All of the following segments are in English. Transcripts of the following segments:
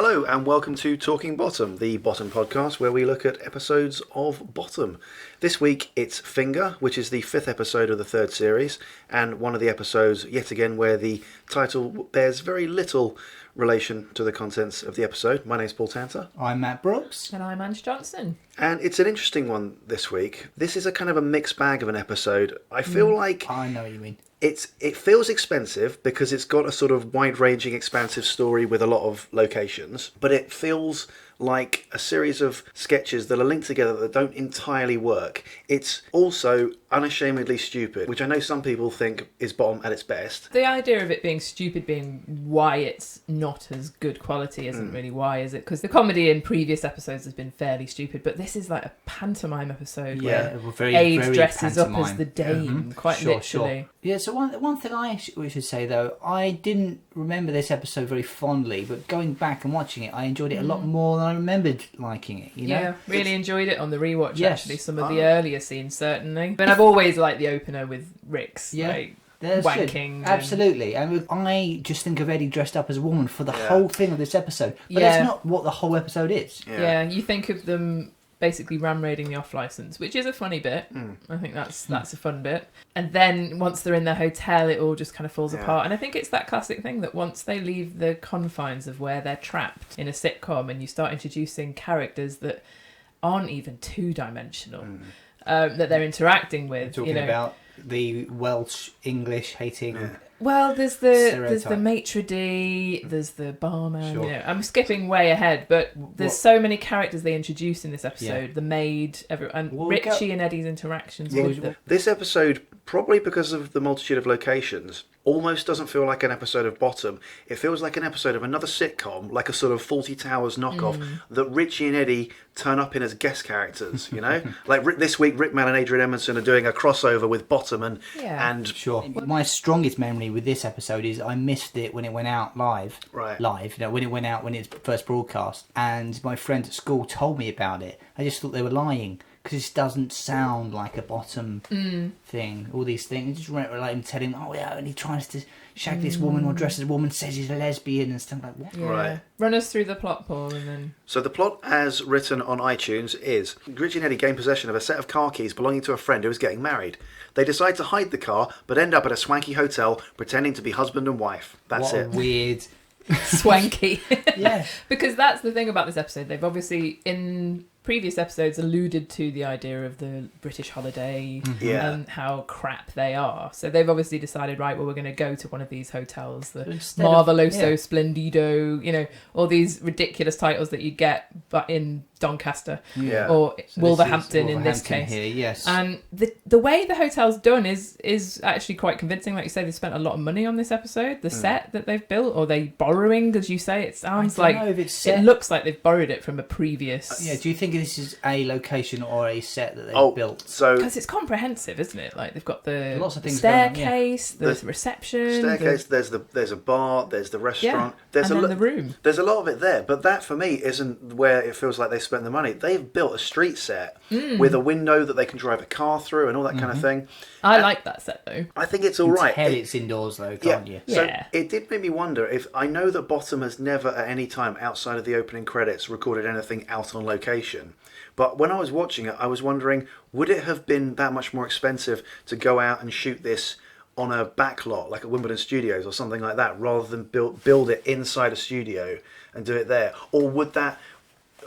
Hello and welcome to Talking Bottom, the Bottom podcast where we look at episodes of Bottom. This week it's Finger, which is the 5th episode of the 3rd series, and one of the episodes, yet again, where the title bears very little relation to the contents of the episode. My name's Paul Tanter. I'm Matt Brooks. And I'm Ange Johnson. And it's an interesting one this week. This is a kind of a mixed bag of an episode. I feel like... I know what you mean. It feels expensive because it's got a sort of wide-ranging, expansive story with a lot of locations, but it feels like a series of sketches that are linked together that don't entirely work. It's also unashamedly stupid, which I know some people think is Bottom at its best. The idea of it being stupid being why it's not as good quality isn't really why, is it? Because the comedy in previous episodes has been fairly stupid, but this is like a pantomime episode where Abe dresses up as the dame, quite literally. Sure. Yeah, so one thing we should say, though, I didn't remember this episode very fondly, but going back and watching it, I enjoyed it a lot more than I remembered liking it, you know? Yeah, really enjoyed it on the rewatch, actually. Some of the earlier scenes, certainly. But I've always liked the opener with Rick's, wanking. Absolutely. And I just think of Eddie dressed up as a woman for the whole thing of this episode. But it's not what the whole episode is. Yeah, you think of them basically ram-raiding the off-licence, which is a funny bit. I think that's a fun bit. And then once they're in their hotel, it all just kind of falls apart. And I think it's that classic thing that once they leave the confines of where they're trapped in a sitcom and you start introducing characters that aren't even two-dimensional, that they're interacting with. We're talking about the Welsh English hating... Yeah. Well, there's the Maitre D, there's the barman. Sure. You know, I'm skipping way ahead, but there's so many characters they introduce in this episode. The maid, and Richie and Eddie's interactions with them. This episode, probably because of the multitude of locations, almost doesn't feel like an episode of Bottom. It feels like an episode of another sitcom, like a sort of Fawlty Towers knockoff, that Richie and Eddie turn up in as guest characters, you know? Like this week, Rickman and Adrian Edmondson are doing a crossover with Bottom and... Sure. My strongest memory with this episode is I missed it when it went out live. Right. Live, when it went out, when it's first broadcast. And my friend at school told me about it. I just thought they were lying. Because this doesn't sound like a Bottom thing. All these things. Just like him telling, and he tries to shag this woman or dress as a woman, says he's a lesbian and stuff like that. Yeah. Right. Run us through the plot, Paul, and then... So the plot, as written on iTunes, is Richie and Eddie gain possession of a set of car keys belonging to a friend who is getting married. They decide to hide the car, but end up at a swanky hotel pretending to be husband and wife. That's it. What a weird... Swanky. Yeah. Because that's the thing about this episode. They've obviously, in previous episodes, alluded to the idea of the British holiday and how crap they are. So they've obviously decided, right, well, we're going to go to one of these hotels, the Marveloso Splendido, all these ridiculous titles that you get but in Doncaster or so Wolverhampton in this case. Here, yes. And the way the hotel's done is actually quite convincing. Like you say, they spent a lot of money on this episode. The set that they've built, or they borrowing, as you say, it sounds like it looks like they've borrowed it from a previous. Do you think this is a location or a set that they've built? So because it's comprehensive, isn't it? Like they've got the lots of things staircase, there's the reception, staircase. There's a bar. There's the restaurant. There's the room. There's a lot of it there, but that for me isn't where it feels like they spent the money. They've built a street set with a window that they can drive a car through and all that kind of thing. I like that set though. I think it's all right. It's indoors though, can't you? So it did make me wonder if I know that Bottom has never at any time outside of the opening credits recorded anything out on location. But when I was watching it, I was wondering, would it have been that much more expensive to go out and shoot this on a backlot, like at Wimbledon Studios or something like that, rather than build it inside a studio and do it there? Or would that...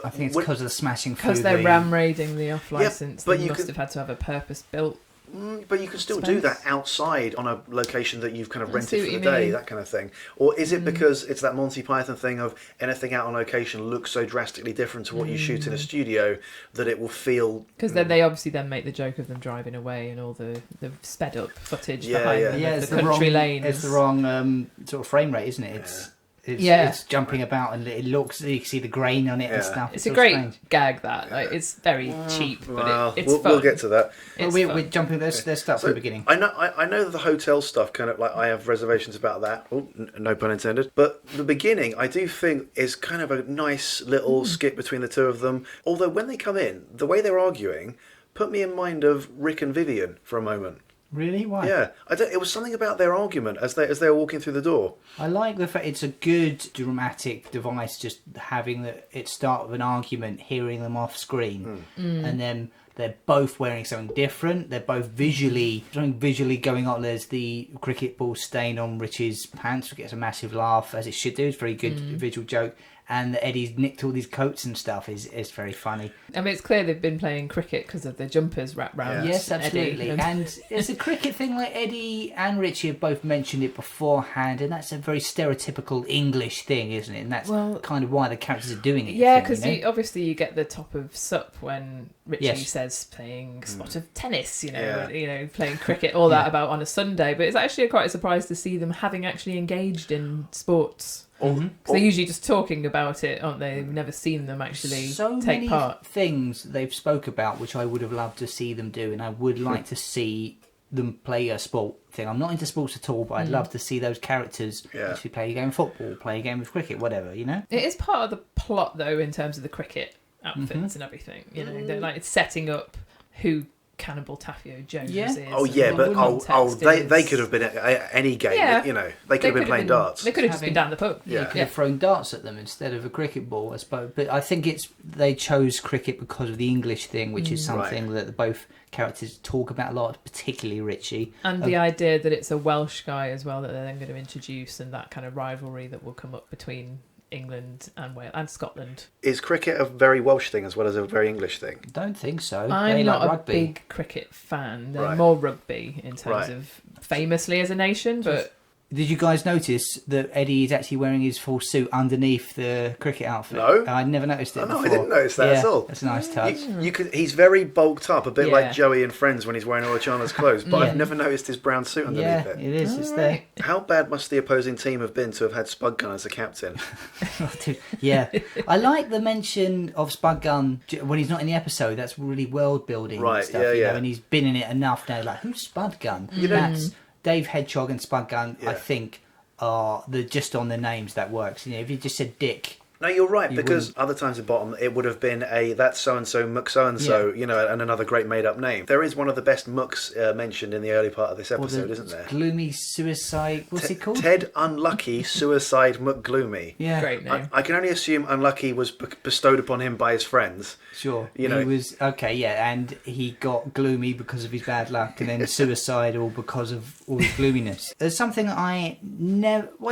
I think it's because of the smashing through because they're ram-raiding the off-licence. But they must have had to have a purpose-built... But you can still do that outside on a location that you've kind of rented for the day, that kind of thing. Or is it because it's that Monty Python thing of anything out on location looks so drastically different to what you shoot in a studio that it will feel... Because they obviously then make the joke of them driving away and all the sped-up footage behind them, the country lanes. It's the wrong sort of frame rate, isn't it? It's jumping about and it looks, you can see the grain on it and stuff. It's a great gag that. Like, it's very cheap, but it's fun. We'll get to that. We're jumping, let's start from the beginning. I know that the hotel stuff kind of like, I have reservations about that. Oh, no pun intended. But the beginning, I do think is kind of a nice little skit between the two of them. Although when they come in, the way they're arguing put me in mind of Rick and Vivian for a moment. Really? Why? Yeah, it was something about their argument as they were walking through the door. I like the fact it's a good dramatic device, just having it start with an argument, hearing them off screen, and then they're both wearing something different. They're both something visually going on. There's the cricket ball stain on Richie's pants, which gets a massive laugh, as it should do. It's a very good visual joke. And Eddie's nicked all these coats and stuff is very funny. I mean, it's clear they've been playing cricket because of the jumpers wrapped round. Yes, absolutely. Eddie. And it's a cricket thing, like Eddie and Richie have both mentioned it beforehand, and that's a very stereotypical English thing, isn't it? And that's kind of why the characters are doing it. Yeah, because obviously you get the top of sup when Richie says playing spot of tennis, playing cricket, all that about on a Sunday. But it's actually quite a surprise to see them having actually engaged in sports. Because they're usually just talking about it, aren't they? We've never seen them actually take part. Things they've spoke about which I would have loved to see them do, and I would like to see them play a sport thing. I'm not into sports at all, but I'd love to see those characters actually play a game of football, play a game of cricket, whatever, It is part of the plot, though, in terms of the cricket outfits and everything. They're like it's setting up who Cannonball Taffy O'Jones is. Oh yeah, but they could have been at any game. They could have been playing darts. They could have just been down the pub. You could have thrown darts at them instead of a cricket ball, I suppose. But I think they chose cricket because of the English thing, which is something that both characters talk about a lot, particularly Richie. And the idea that it's a Welsh guy as well that they're then going to introduce, and that kind of rivalry that will come up between England and Wales and Scotland. Is cricket a very Welsh thing as well as a very English thing? I don't think so. I'm not a big cricket fan. They're more rugby in terms of famously as a nation, but... Did you guys notice that Eddie is actually wearing his full suit underneath the cricket outfit? No. I never noticed it before. No, I didn't notice that at all. That's a nice touch. He's very bulked up, a bit like Joey in Friends when he's wearing all Chandler's clothes, but I've never noticed his brown suit underneath it. Yeah, it is. It's there. How bad must the opposing team have been to have had Spudgun as a captain? Yeah. I like the mention of Spudgun when he's not in the episode. That's really world building and stuff, and he's been in it enough now. Like, who's Spudgun? That's Dave Hedgehog and Spudgun, I think, are just on the names that works. If you just said Dick... No, you're right, because other times at bottom it would have been that's so-and-so, Muck so-and-so, and another great made-up name. There is one of the best Mucks mentioned in the early part of this episode, isn't there? Gloomy Suicide... What's he called? Ted Unlucky Suicide Muck Gloomy. Yeah. Great name. I can only assume Unlucky was bestowed upon him by his friends. Sure. He was... Okay, yeah, and he got gloomy because of his bad luck, and then suicidal because of all his gloominess. There's something I'm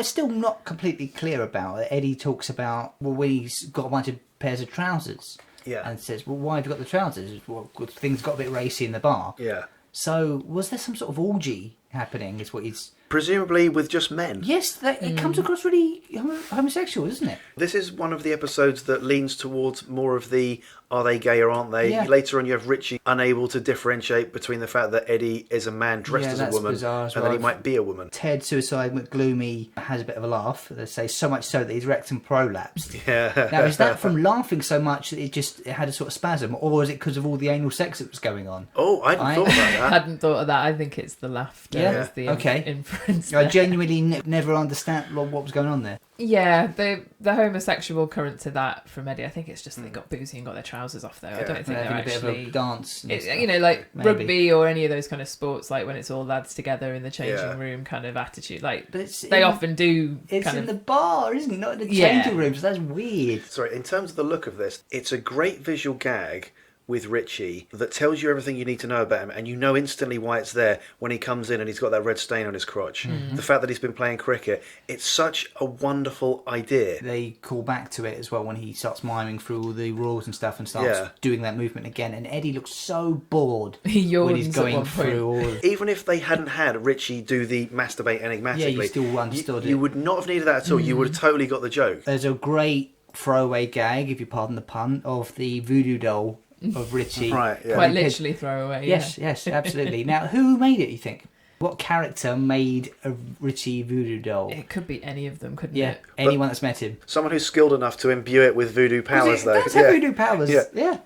still not completely clear about. Eddie talks about, when he's got a bunch of pairs of trousers. Yeah. And says, well, why have you got the trousers? Well, things got a bit racy in the bar. Yeah. So, was there some sort of orgy happening, is what he's... Presumably with just men. Yes, it comes across really homosexual, doesn't it? This is one of the episodes that leans towards more of the are they gay or aren't they? Yeah. Later on you have Richie unable to differentiate between the fact that Eddie is a man dressed as a woman and that he might be a woman. Ted Suicide McGloomy has a bit of a laugh. They say so much so that his rectum prolapsed. Yeah. Now, is that from laughing so much that it had a sort of spasm, or is it because of all the anal sex that was going on? Oh, I hadn't thought about that. I hadn't thought of that. I think it's the laughter as the inference. I genuinely never understand what was going on there. Yeah, the homosexual current to that from Eddie, I think it's just they got boozy and got their trousers off though. I don't think they're actually... a bit of a dance. Like rugby or any of those kind of sports, like when it's all lads together in the changing room kind of attitude. Like, they often do... It's in the bar, isn't it? Not in the changing rooms. That's weird. Sorry, in terms of the look of this, it's a great visual gag with Richie that tells you everything you need to know about him, and you know instantly why it's there when he comes in and he's got that red stain on his crotch. The fact that he's been playing cricket, it's such a wonderful idea. They call back to it as well when he starts miming through all the rules and stuff and starts doing that movement again, and Eddie looks so bored when he's going through all Even if they hadn't had Richie do the masturbate enigmatically, you still understood it. You would not have needed that at all. You would have totally got the joke. There's a great throwaway gag, if you pardon the pun, of the voodoo doll of Richie. Right, yeah. Quite literally throwaway. Yes, absolutely. Now, who made it, you think? What character made a Richie voodoo doll? It could be any of them, couldn't it? Yeah, anyone that's met him. Someone who's skilled enough to imbue it with voodoo powers, though. That's voodoo powers. Yeah.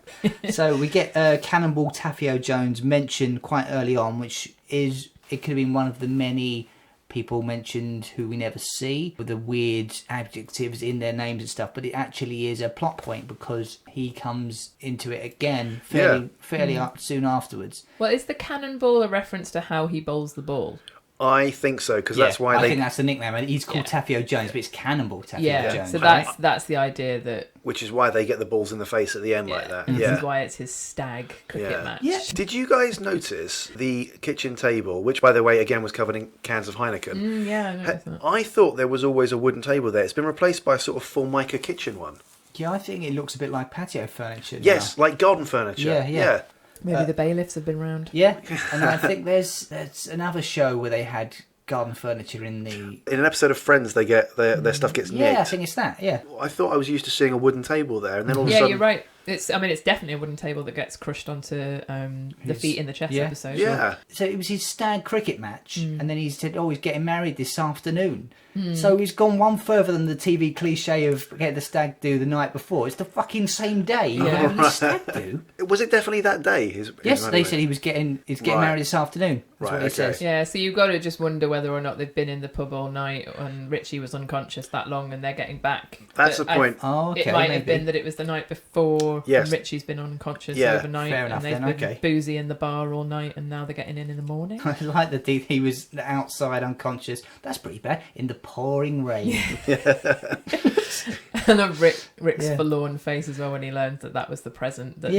So we get Cannonball Taffy O'Jones mentioned quite early on, which is, it could have been one of the many people mentioned who we never see, with the weird adjectives in their names and stuff, but it actually is a plot point because he comes into it again fairly up soon afterwards. Well, is the cannonball a reference to how he bowls the ball? I think so, because that's why I think that's the nickname. He's called Taffy O'Jones, but it's Cannonball Taffy O'Jones. So that's the idea that... Which is why they get the balls in the face at the end like that. This is why it's his stag cricket match. Yeah. Did you guys notice the kitchen table, which, by the way, again was covered in cans of Heineken? Yeah, I noticed that. I thought there was always a wooden table there. It's been replaced by a sort of Formica kitchen one. Yeah, I think it looks a bit like patio furniture. Yes, like garden furniture. Yeah. Maybe the bailiffs have been round. Yeah, and I think there's another show where they had garden furniture in an episode of Friends. They get their stuff gets nicked. Yeah, I think it's that. Yeah, I thought I was used to seeing a wooden table there, and then all of a sudden, you're right. It's definitely a wooden table that gets crushed onto the feet in the chest episode. Yeah. So it was his stag cricket match, and then he said, "Oh, he's getting married this afternoon." So he's gone one further than the TV cliche of get the stag do the night before. It's the fucking same day. Yeah. What did the stag do? Was it definitely that day? Yes, they said he's getting married this afternoon. That's what he says. Yeah, so you've got to just wonder whether or not they've been in the pub all night and Richie was unconscious that long and they're getting back. That's the point. It might have been that it was the night before and Richie's been unconscious overnight and they've been boozy in the bar all night and now they're getting in the morning. I like that he was outside unconscious. That's pretty bad. In the pouring rain. And then Rick's forlorn face as well when he learns that was the present that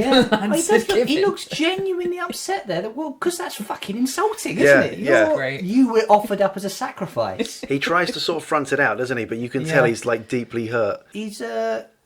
he looks genuinely upset there. Because that's fucking insulting, isn't it? Great. You were offered up as a sacrifice. He tries to sort of front it out, doesn't he? But you can tell he's like deeply hurt. He's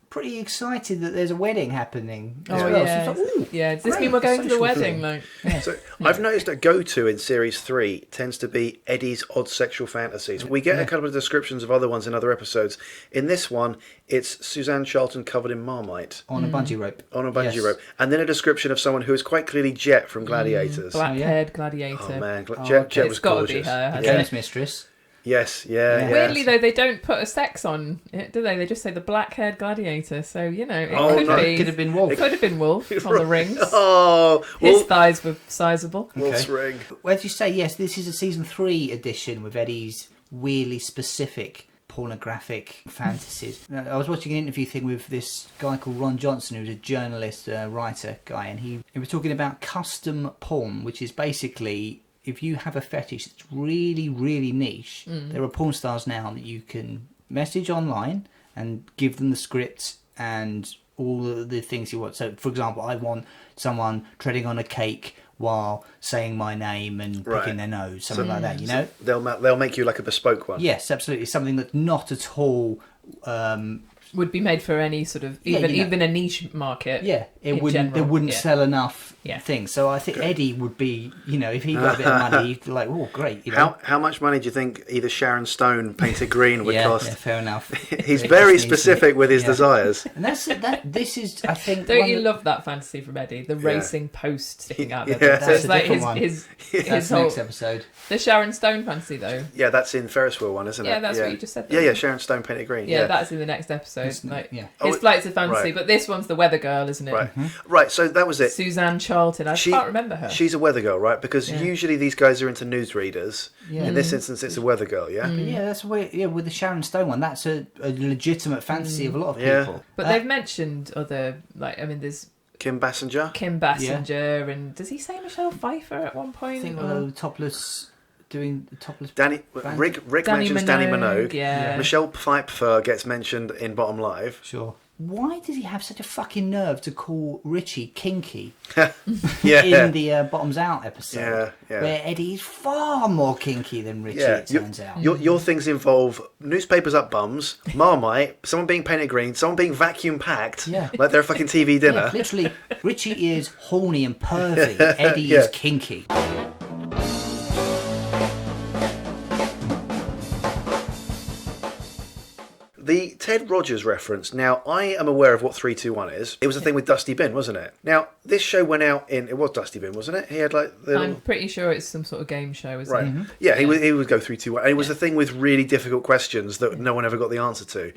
pretty excited that there's a wedding happening. Oh yeah, so does this mean we're going to the wedding? So I've noticed that go-to in series 3 tends to be Eddie's odd sexual fantasies. We get a couple of descriptions of other ones in other episodes. In this one, it's Suzanne Charlton covered in Marmite on a bungee rope. Rope, and then a description of someone who is quite clearly Jet from Gladiators. Black-haired gladiator. Oh man, Jet was gorgeous. It's got to be her. Games mistress. Yes, yeah. Weirdly though, they don't put a sex on it, do they? They just say the black-haired gladiator. So it could have been Wolf. It could have been Wolf on the rings. Oh, his thighs were sizable. Wolf's ring. Well, as you say, yes, this is a season 3 edition with Eddie's weirdly specific pornographic fantasies. I was watching an interview thing with this guy called Ron Johnson, who's a journalist, writer guy, and he was talking about custom porn, which is basically, if you have a fetish that's really, really niche, there are porn stars now that you can message online and give them the script and all of the things you want. So, for example, I want someone treading on a cake while saying my name and picking their nose, something like that, you know? They'll make you like a bespoke one. Yes, absolutely. Something that's not at all... would be made for any sort of even a niche market. Yeah, it wouldn't sell enough things. So I think Eddie would be, if he got a bit of money, he'd be like, oh, great. How much money do you think either Sharon Stone painted green would cost? Yeah, fair enough. He's very specific with his desires. And this is, I think... Don't you love that fantasy from Eddie? The racing post sticking out there. Yeah. So it's like his whole... next episode. The Sharon Stone fantasy, though. Yeah, that's in Ferris wheel one, isn't it? Yeah, that's what you just said. Yeah, Sharon Stone painted green. Yeah, that's in the next episode. His Flight's of Fantasy, but this one's the weather girl, isn't it? Right, so that was it. Suzanne Charlton. I can't remember her. She's a weather girl, right? Because usually these guys are into newsreaders. Yeah. In this instance, it's a weather girl, yeah? Yeah, that's weird. Yeah, with the Sharon Stone one, that's a legitimate fantasy of a lot of people. But they've mentioned other, there's... Kim Basinger, and does he say Michelle Pfeiffer at one point? I think topless... doing the topless... Rick mentions Danny Minogue. Yeah. Michelle Pfeiffer gets mentioned in Bottom Live. Sure. Why does he have such a fucking nerve to call Richie kinky in the Bottoms Out episode? Yeah. Where Eddie is far more kinky than Richie, it turns out. Your things involve newspapers up bums, Marmite, someone being painted green, someone being vacuum packed, like they're a fucking TV dinner. Yeah, literally, Richie is horny and pervy. Eddie is kinky. The Ted Rogers reference. Now, I am aware of what 321 is. It was a thing with Dusty Bin, wasn't it? Now, this show went out in... It was Dusty Bin, wasn't it? He had like... I'm pretty sure it's some sort of game show, isn't it? Right. Yeah, he would go 321. And it was a thing with really difficult questions that no one ever got the answer to.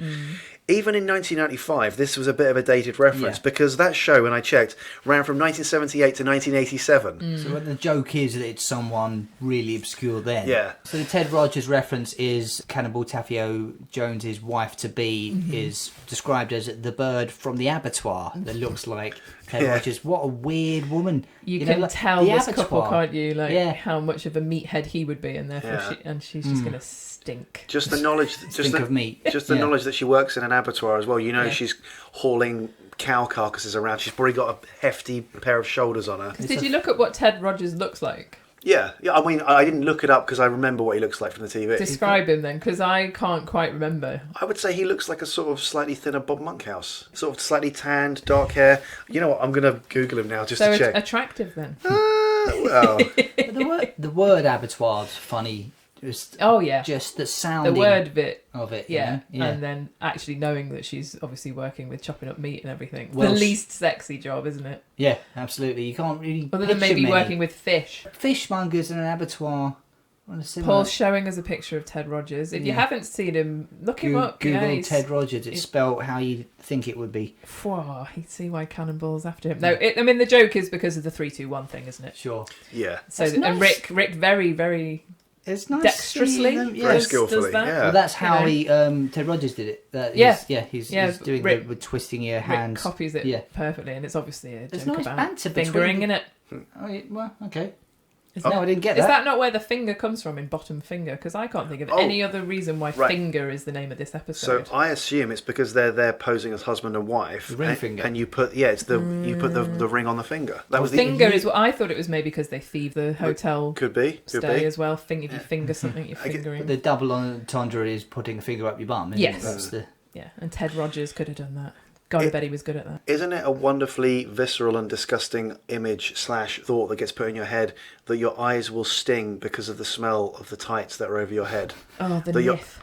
even in 1995, this was a bit of a dated reference because that show, when I checked, ran from 1978 to 1987. So the joke is that it's someone really obscure then. Yeah. So the Ted Rogers reference is Cannonball Taffy O'Jones' wife-to-be is described as the bird from the abattoir that looks like Ted Rogers. What a weird woman. You can like, tell this abattoir. couple, can't you? Like how much of a meathead he would be, and therefore she's just going to stink. Just the knowledge, of meat. Just the knowledge that she works in an abattoir as well. You know, she's hauling cow carcasses around. She's probably got a hefty pair of shoulders on her. Did you look at what Ted Rogers looks like? Yeah. I mean, I didn't look it up because I remember what he looks like from the TV. Describe him then, because I can't quite remember. I would say he looks like a sort of slightly thinner Bob Monkhouse. Sort of slightly tanned, dark hair. You know what? I'm going to Google him now just to check. So attractive then. Well. the word abattoir's funny. Just the sounding the word bit of it. Yeah. Yeah. And then actually knowing that she's obviously working with chopping up meat and everything. Well, the least sexy job, isn't it? Yeah, absolutely. You can't really. Other than maybe working with fish. Fishmongers in an abatoir. Paul's showing us a picture of Ted Rogers. If you haven't seen him, look him up. Google Ted Rogers. It's spelled how you think it would be. You'd see why Cannonball's after him. No, I mean the joke is because of the 3-2-1 thing, isn't it? Sure. Yeah. So and Rick very, very. It's nice dexterously, very skillfully. That. Yeah. Well, that's how Ted Rogers did it. He's doing Rick, with twisting your hands. Rick copies it perfectly, and it's obviously a There's joke nice about banter fingering in it. Oh, yeah, well, okay. No, I didn't get that. Is that not where the finger comes from in bottom finger? Because I can't think of any other reason why finger is the name of this episode. So I assume it's because they're there posing as husband and wife. The ring finger. And you put the ring on the finger. That was finger is what I thought it was, maybe because they thieve the hotel. Could be. As well. If you finger something, you're fingering. But the double entendre is putting a finger up your bum. Isn't it? That's and Ted Rogers could have done that. God, I bet he was good at that. Isn't it a wonderfully visceral and disgusting image / thought that gets put in your head that your eyes will sting because of the smell of the tights that are over your head? Oh,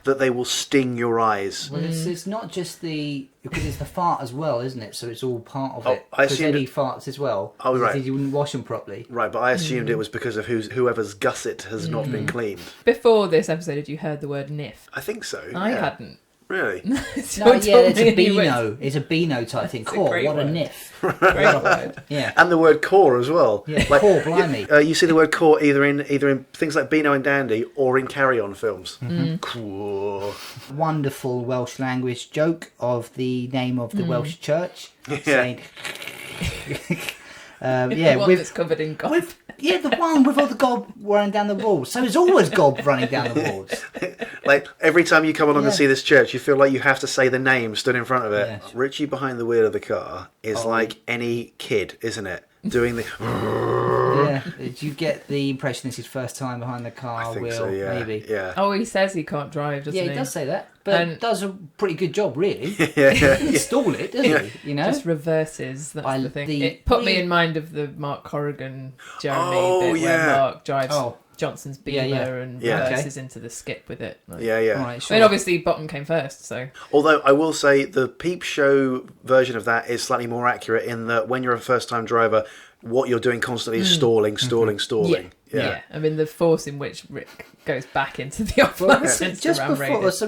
that they will sting your eyes. Well, it's not just because it's the fart as well, isn't it? So it's all part of it. I assumed Eddie farts as well. Oh, right. You wouldn't wash them properly. Right, but I assumed it was because of whoever's gusset has not been cleaned. Before this episode, had you heard the word niff? I think so. I hadn't. Really? It's a Beano. It's a Beano type thing. Core, what a niff. Great word. Yeah. And the word core as well. Yeah, core, blimey. You see the word core either in things like Beano and Dandy or in Carry On films. Cool. Wonderful Welsh language joke of the name of the Welsh church. Saying, the one that's covered in gob. The one with all the gob running down the walls. So there's always gob running down the walls. Like, every time you come along and see this church, you feel like you have to say the name stood in front of it. Yeah. Richie behind the wheel of the car is like any kid, isn't it? Doing the... Yeah. Did you get the impression this is first time behind the car I think wheel? So, yeah. Maybe. Yeah. Oh, he says he can't drive, doesn't he? Yeah, he does say that. But does a pretty good job, really. Install it, doesn't he? You know? Just reverses, that's the thing. It put me in mind of the Mark Corrigan, Jeremy bit where Mark drives Johnson's Beamer and reverses into the skip with it. Like, Right, sure. I mean, obviously, Bottom came first, so... Although, I will say, the Peep Show version of that is slightly more accurate in that when you're a first-time driver, what you're doing constantly is stalling. Yeah. I mean, the force in which Rick goes back into the office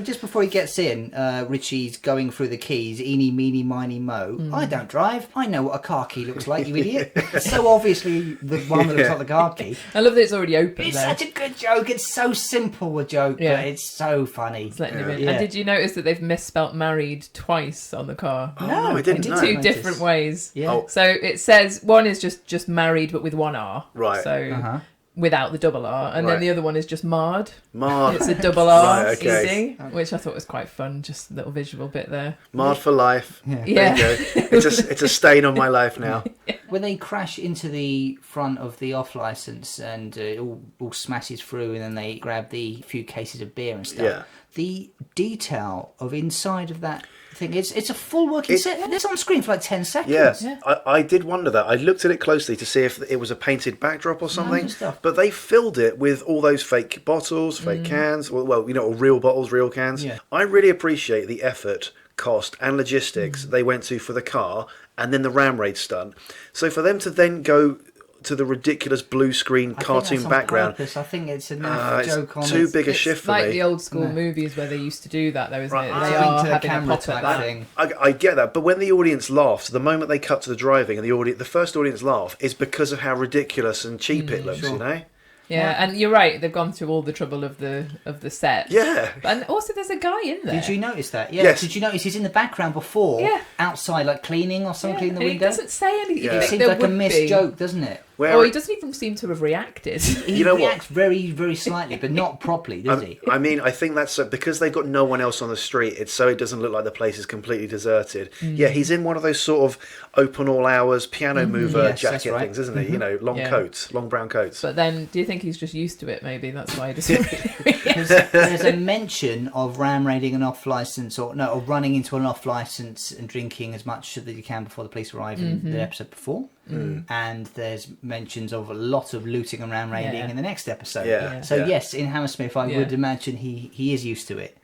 just before he gets in, Richie's going through the keys, eeny, meeny, miny, mo. I don't drive. I know what a car key looks like, you idiot. So obviously the one that looks like the car key. I love that it's already open. It's such a good joke. It's so simple a joke, but it's so funny. It's letting him in. And did you notice that they've misspelt married twice on the car? Oh, no, I didn't know. In two different ways. Yeah. Oh. So it says one is just married but with one R. Right. So without the double R, and then the other one is just marred. Marred. It's a double R, right, okay. easy, which I thought was quite fun. Just a little visual bit there. Marred for life. Yeah. There you go. It's a stain on my life now. When they crash into the front of the off license and it all smashes through, and then they grab the few cases of beer and stuff. The detail of inside of that thing, it's a full working set. It's on screen for like 10 seconds. Yeah. I did wonder that. I looked at it closely to see if it was a painted backdrop or something. Stuff. But they filled it with all those fake bottles, fake cans. Well, real bottles, real cans. Yeah. I really appreciate the effort, cost, and logistics they went to for the car, and then the ram raid stunt. So for them to then go to the ridiculous blue screen cartoon background. I think it's enough joke on. It's too big a shift for me. It's like the old school movies where they used to do that, though, isn't it? They are having a pop at that thing. I get that, but when the audience laughs, the moment they cut to the driving and the first audience laugh is because of how ridiculous and cheap it looks, you know? Yeah, and you're right. They've gone through all the trouble of the set. Yeah, and also there's a guy in there. Did you notice that? Yeah. Yes. Did you notice he's in the background before? Yeah. Outside, like cleaning or something in the window. He doesn't say anything. Yeah. It seems like a missed joke, doesn't it? He doesn't even seem to have reacted. He reacts very, very slightly, but not properly, does he? I mean, I think that's because they've got no one else on the street. It's so it doesn't look like the place is completely deserted. Yeah, he's in one of those sort of open all hours piano mover jacket things, isn't he? You know, long coats, long brown coats. But then, do you think he's just used to it? Maybe that's why he doesn't really react. There's a mention of ram raiding an off license, or running into an off license and drinking as much as you can before the police arrive in the episode before. And there's mentions of a lot of looting and ram raiding in the next episode. Yes, in Hammersmith, I would imagine he is used to it.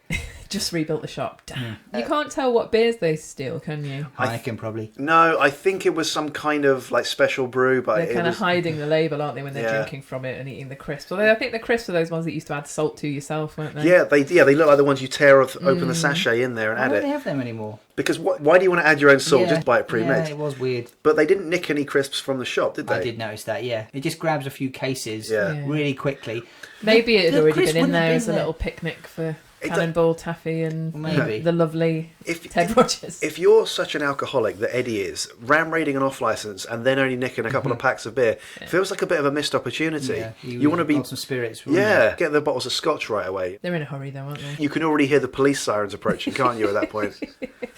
Just rebuilt the shop. Damn. You can't tell what beers they steal, can you? Heineken probably. No, I think it was some kind of like special brew, but they're kind of hiding the label, aren't they, when they're drinking from it and eating the crisps? Although I think the crisps are those ones that you used to add salt to yourself, weren't they? Yeah, they look like the ones you tear open the sachet in there and add Why it. don't they have them anymore? Because why do you want to add your own salt? Just buy it pre-mixed. Yeah, it was weird. But they didn't nick any crisps from the shop, did they? I did notice that. Yeah, it just grabs a few cases really quickly. Maybe it had already been in there as a little picnic for Cannonball Taffy and the lovely Ted Rogers. If you're such an alcoholic that Eddie is, ram raiding an off license and then only nicking a couple of packs of beer feels like a bit of a missed opportunity. Yeah, you want to be some spirits. Get the bottles of scotch right away. They're in a hurry though, aren't they? You can already hear the police sirens approaching, can't you? At that point,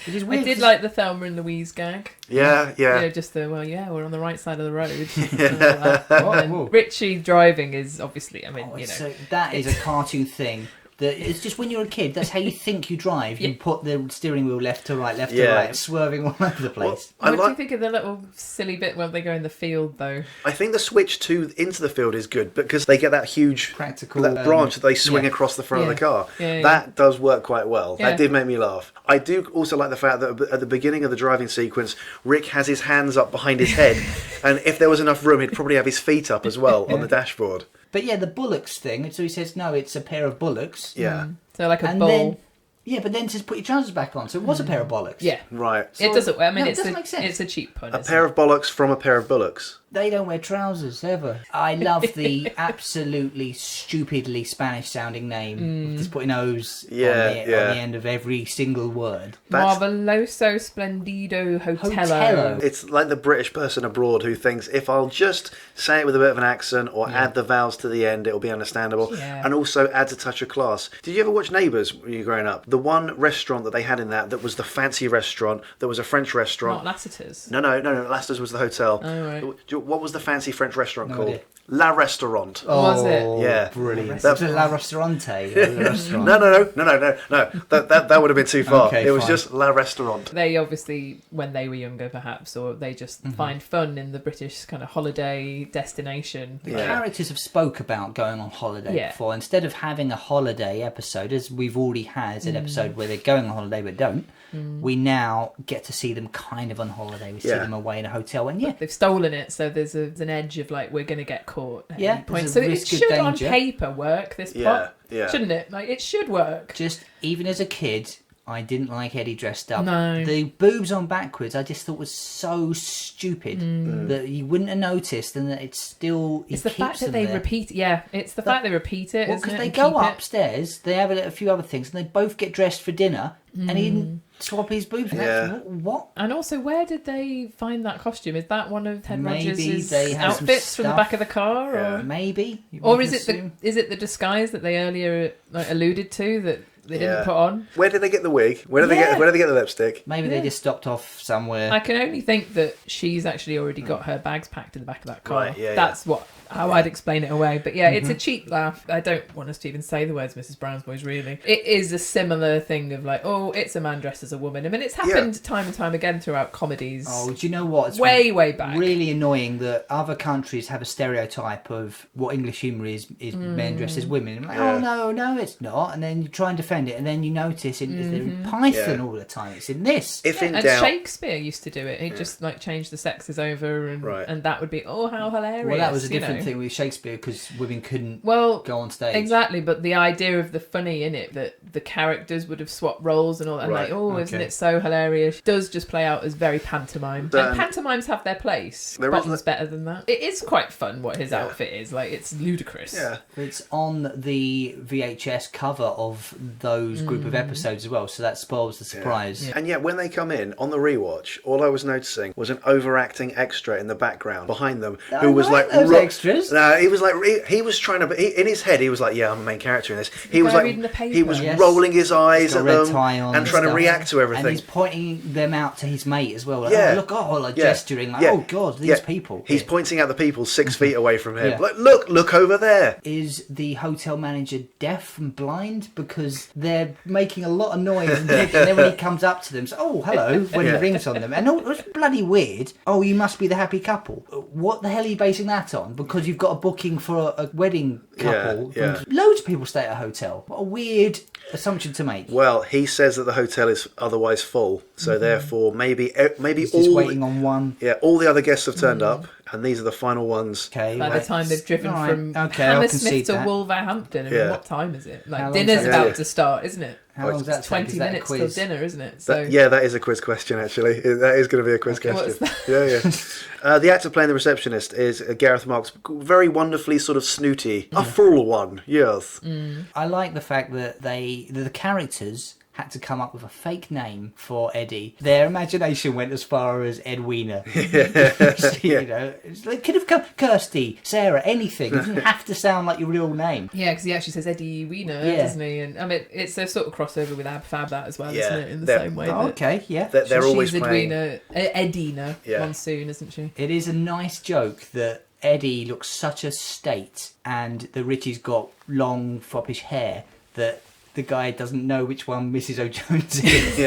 Which is weird. I did like the Thelma and Louise gag. Yeah. Just we're on the right side of the road. And Richie driving is obviously, So that is a cartoon thing. It's just when you're a kid, that's how you think you drive. You put the steering wheel left to right, swerving all over the place. What do you think of the little silly bit when they go in the field, though? I think the switch into the field is good because they get that huge practical branch that they swing across the front of the car. That does work quite well. That did make me laugh. I do also like the fact that at the beginning of the driving sequence, Rick has his hands up behind his head, and if there was enough room, he'd probably have his feet up as well on the dashboard. But the Bollocks thing, so he says, no, it's a pair of Bollocks. Yeah. So like a bowl. But then says put your trousers back on. So it was a pair of Bollocks. Yeah. Right. So it doesn't, it doesn't make sense. It's a cheap pun. A pair of Bollocks from a pair of Bullocks. They don't wear trousers, ever. I love the absolutely stupidly Spanish-sounding name. Just putting O's on the end of every single word. Marveloso Splendido Hotelo. It's like the British person abroad who thinks, if I'll just say it with a bit of an accent or add the vowels to the end, it'll be understandable. Yeah. And also adds a touch of class. Did you ever watch Neighbours when you were growing up? The one restaurant that they had in that was the fancy restaurant, that was a French restaurant. Not Lassiter's. No. Lasseter's was the hotel. Oh, right. What was the fancy French restaurant called? Idea. La Restaurant. Oh, was it? Yeah. Brilliant. La Restaurante. No. That would have been too far. Okay, it was just La Restaurant. They obviously, when they were younger perhaps, or they just find fun in the British kind of holiday destination. The characters have spoke about going on holiday before. Instead of having a holiday episode, as we've already had an episode where they're going on holiday but don't, we now get to see them kind of on holiday. We see them away in a hotel, and they've stolen it, so there's an edge of like, we're going to get caught at any point. So it should on paper work, this plot, shouldn't it? Like, it should work. Just even as a kid, I didn't like Eddie dressed up. No. The boobs on backwards I just thought was so stupid that you wouldn't have noticed, and that it's the fact that they repeat it's the fact they repeat it. Well, because they go upstairs, they have a few other things, and they both get dressed for dinner, and he didn't swap his boobs. What? And also, where did they find that costume? Is that one of Ted Rogers' they outfits from the back of the car? Or maybe. Or is it the disguise that they earlier alluded to that they didn't put on? Where did they get the wig? Where did they get the lipstick? Maybe they just stopped off somewhere. I can only think that she's actually already got her bags packed in the back of that car. Right, That's what how I'd explain it away. But yeah, it's a cheap laugh. I don't want us to even say the words Mrs. Brown's Boys, really. It is a similar thing of like, oh, it's a man dressed as a woman. I mean, it's happened time and time again throughout comedies. Oh, do you know what? It's way back. Really annoying that other countries have a stereotype of what English humour is men dressed as women. I'm like, oh, no, it's not. And then you try and defend it, and then you notice it's in Python all the time. It's in this. And Shakespeare used to do it. He'd just like change the sexes over, and that would be, oh, how hilarious. Well, that was a different thing with Shakespeare because women couldn't go on stage. Exactly, but the idea of the funny in it, that the characters would have swapped roles and all that, and like, isn't it so hilarious, does just play out as very pantomime. And pantomimes have their place. Bottom's better than that. It is quite fun what his outfit is. Like, it's ludicrous. Yeah. It's on the VHS cover of those group of episodes as well, so that spoils the surprise. And yet, when they come in, on the rewatch, all I was noticing was an overacting extra in the background behind them who was like... those extras. No, he was like... He was trying to... in his head, he was like, yeah, I'm the main character in this. He was like... reading the paper. He was rolling his eyes at them and trying to react to everything. And he's pointing them out to his mate as well. Like, like gesturing, like, oh, God, these people. He's pointing out the people 6 feet away from him. Like, look over there. Is the hotel manager deaf and blind? Because they're making a lot of noise, and then when he comes up to them, so, oh, hello, when he rings on them. And it's bloody weird. Oh, you must be the happy couple. What the hell are you basing that on? Because you've got a booking for a wedding couple. And loads of people stay at a hotel. What a weird assumption to make. Well, he says that the hotel is otherwise full, so therefore maybe he's just waiting on one. Yeah, all the other guests have turned up, and these are the final ones. Okay, by the time they've driven from Hammersmith to Wolverhampton, I mean, what time is it? Like, dinner's about to start, isn't it? How long does that take? 20 minutes till dinner, isn't it? So that is a quiz question, actually. That is going to be a quiz question. The actor playing the receptionist is Gareth Marks, very wonderfully sort of snooty. A full one, yes. I like the fact that the characters had to come up with a fake name for Eddie. Their imagination went as far as Ed Wiener. You know, it could have come Kirsty, Sarah, anything. It doesn't have to sound like your real name. Yeah, because he actually says Eddie Wiener, doesn't he? And I mean, it's a sort of crossover with Ab Fab, that as well, isn't it? In the same way. They're always she's playing. Edina Monsoon, isn't she? It is a nice joke that Eddie looks such a state, and the Richie's got long foppish hair that the guy doesn't know which one Mrs. O'Jones is.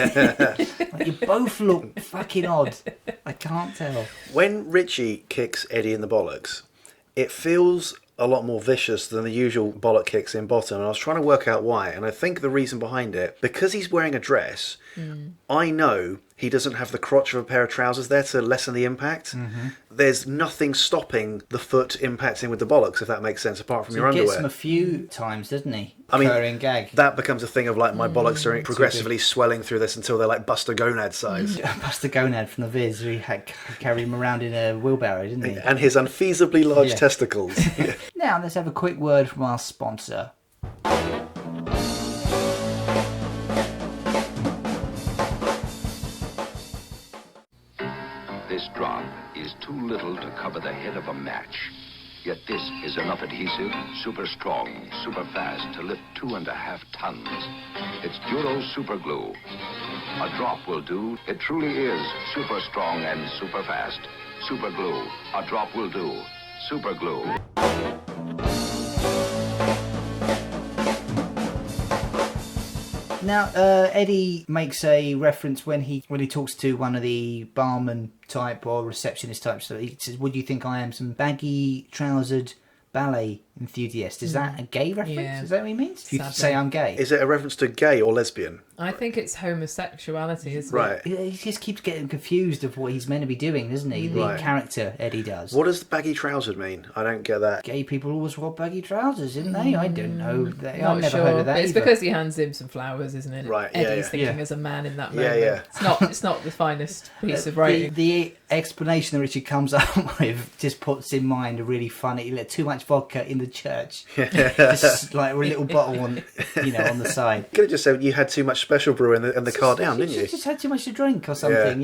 Like, you both look fucking odd. I can't tell. When Richie kicks Eddie in the bollocks, it feels a lot more vicious than the usual bollock kicks in Bottom, and I was trying to work out why, and I think the reason behind it, because he's wearing a dress, I know he doesn't have the crotch of a pair of trousers there to lessen the impact. There's nothing stopping the foot impacting with the bollocks, if that makes sense, apart from your underwear. He gets them a few times, doesn't he? I mean, gag. That becomes a thing of like, my bollocks are progressively swelling through this until they're like Buster Gonad size. Buster Gonad from the Viz, who had carried him around in a wheelbarrow, didn't he? And his unfeasibly large testicles. Now, let's have a quick word from our sponsor. This drop is too little to cover the head of a match. Yet this is enough adhesive, super strong, super fast to lift 2.5 tons. It's Duro Super Glue. A drop will do. It truly is super strong and super fast. Super Glue. A drop will do. Super Glue. Now, Eddie makes a reference when he talks to one of the barman type or receptionist type. So he says, "Would you think I am some baggy trousered ballet enthusiast?" Is that a gay reference? Yeah. Is that what he means? You say I'm gay. Is it a reference to gay or lesbian? I think it's homosexuality, isn't it? He just keeps getting confused of what he's meant to be doing, doesn't he? The character Eddie does. What does baggy trousered mean? I don't get that. Gay people always wore baggy trousers, didn't they? I don't know. I've never sure. heard of that. It's because he hands him some flowers, isn't it? Right. Eddie's thinking as a man in that moment. Yeah. It's not the finest piece of writing. The explanation that Richard comes up with just puts in mind a really funny, too much vodka in the church. Just like a little bottle on the side. You could have just said you had too much special brew in the car down, didn't you? Just had too much to drink or something,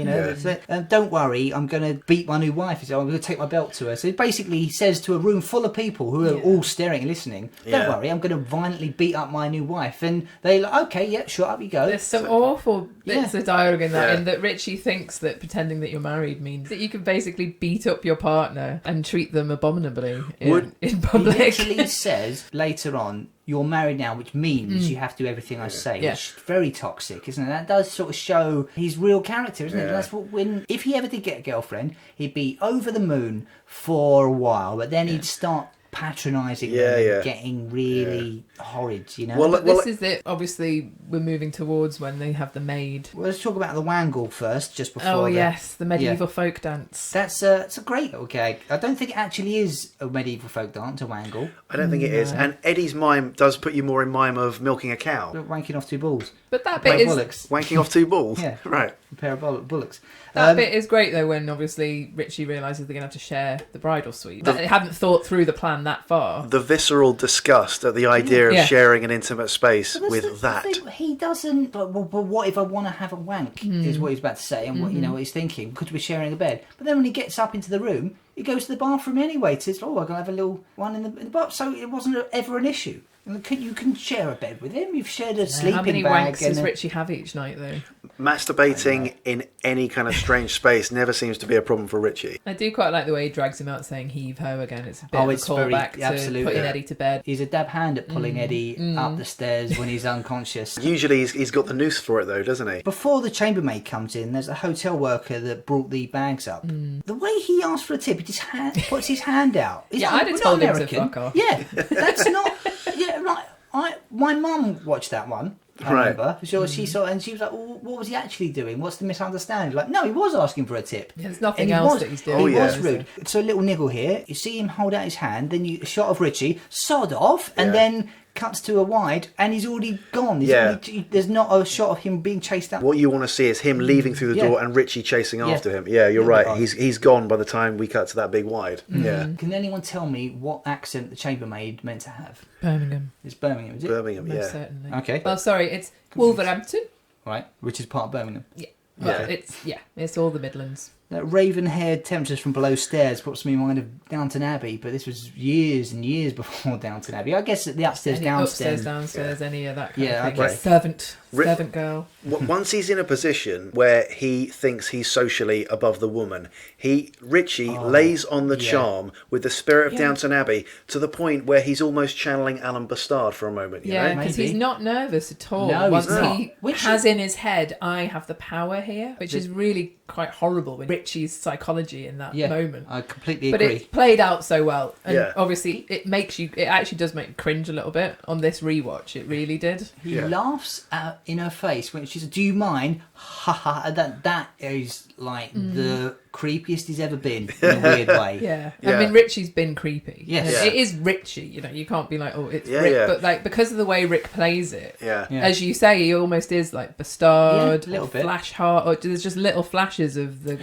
Don't worry, I'm going to beat my new wife. So I'm going to take my belt to her. So basically he says to a room full of people who are all staring and listening, don't worry, I'm going to violently beat up my new wife. And they're like, okay, yeah, sure, up you go. There's some awful bits of dialogue in that Richie thinks that pretending that you're married means that you can basically beat up your partner and treat them abominably in public. He literally says later on, you're married now, which means you have to do everything I say. Which is very toxic, isn't it? That does sort of show his real character, isn't it? That's what if he ever did get a girlfriend, he'd be over the moon for a while, but then he'd start patronising them and getting really horrid, Well, this is it. Obviously, we're moving towards when they have the maid. Well, let's talk about the wangle first, just before. Oh, yes, the medieval folk dance. It's a great little gag. I don't think it actually is a medieval folk dance, a wangle. I don't think it is. And Eddie's mime does put you more in mime of milking a cow. Wanking off two balls. But that bit is... Bollocks. Wanking off two balls? Yeah. Right. A pair of bullocks. That bit is great, though, when obviously Richie realises they're going to have to share the bridal suite. They hadn't thought through the plan that far. The visceral disgust at the idea of sharing an intimate space with that. He doesn't... But what if I want to have a wank, is what he's about to say, and what he's thinking, because we're sharing a bed. But then when he gets up into the room, he goes to the bathroom anyway. Says, I'm going to have a little one in the bath. So it wasn't ever an issue. You can share a bed with him. You've shared a sleeping bag. How many wanks does Richie have each night, though? Masturbating in any kind of strange space never seems to be a problem for Richie. I do quite like the way he drags him out saying heave ho again. It's a bit of a callback to putting Eddie to bed. He's a dab hand at pulling Eddie up the stairs when he's unconscious. Usually he's got the noose for it though, doesn't he? Before the chambermaid comes in, there's a hotel worker that brought the bags up. The way he asks for a tip, he just puts his hand out. I'd have told him to fuck off. Yeah, that's not... My mum watched that one. I remember. So she saw it and she was like, well, what was he actually doing? What's the misunderstanding? Like, no, he was asking for a tip. Yeah, there's nothing else that he's doing. He was rude. So a little niggle here. You see him hold out his hand, then you shot of Richie, sod off, and then cuts to a wide, and he's already gone. There's not a shot of him being chased out. What you want to see is him leaving through the door and Richie chasing after him. Yeah, you're right. He's gone by the time we cut to that big wide. Yeah. Can anyone tell me what accent the chambermaid meant to have? Birmingham. It's Birmingham, is it? Birmingham, Most certainly. Okay. Well, sorry, it's Wolverhampton. Right, which is part of Birmingham. Yeah. Well, it's all the Midlands. That raven-haired temptress from below stairs puts me in mind of Downton Abbey, but this was years and years before Downton Abbey. I guess the upstairs, downstairs, any of that kind of thing. Okay. Servant girl. Once he's in a position where he thinks he's socially above the woman, Richie lays on the charm with the spirit of Downton Abbey to the point where he's almost channeling Alan Bastard for a moment. You know? Because he's not nervous at all. No, once he's not. He has in his head, I have the power here, which is really quite horrible with Richie's psychology in that moment. I completely agree. But it played out so well, and obviously it actually does make you cringe a little bit on this rewatch. It really did. He laughs in her face when she says, "Do you mind?" Ha ha. That is like the creepiest he's ever been in a weird way. Yeah. I mean, Richie's been creepy. Yes. It is Richie, you can't be like, it's Rick, but like because of the way Rick plays it, as you say, he almost is like Bastard, a little bit. Flash Heart, or there's just little flashes of the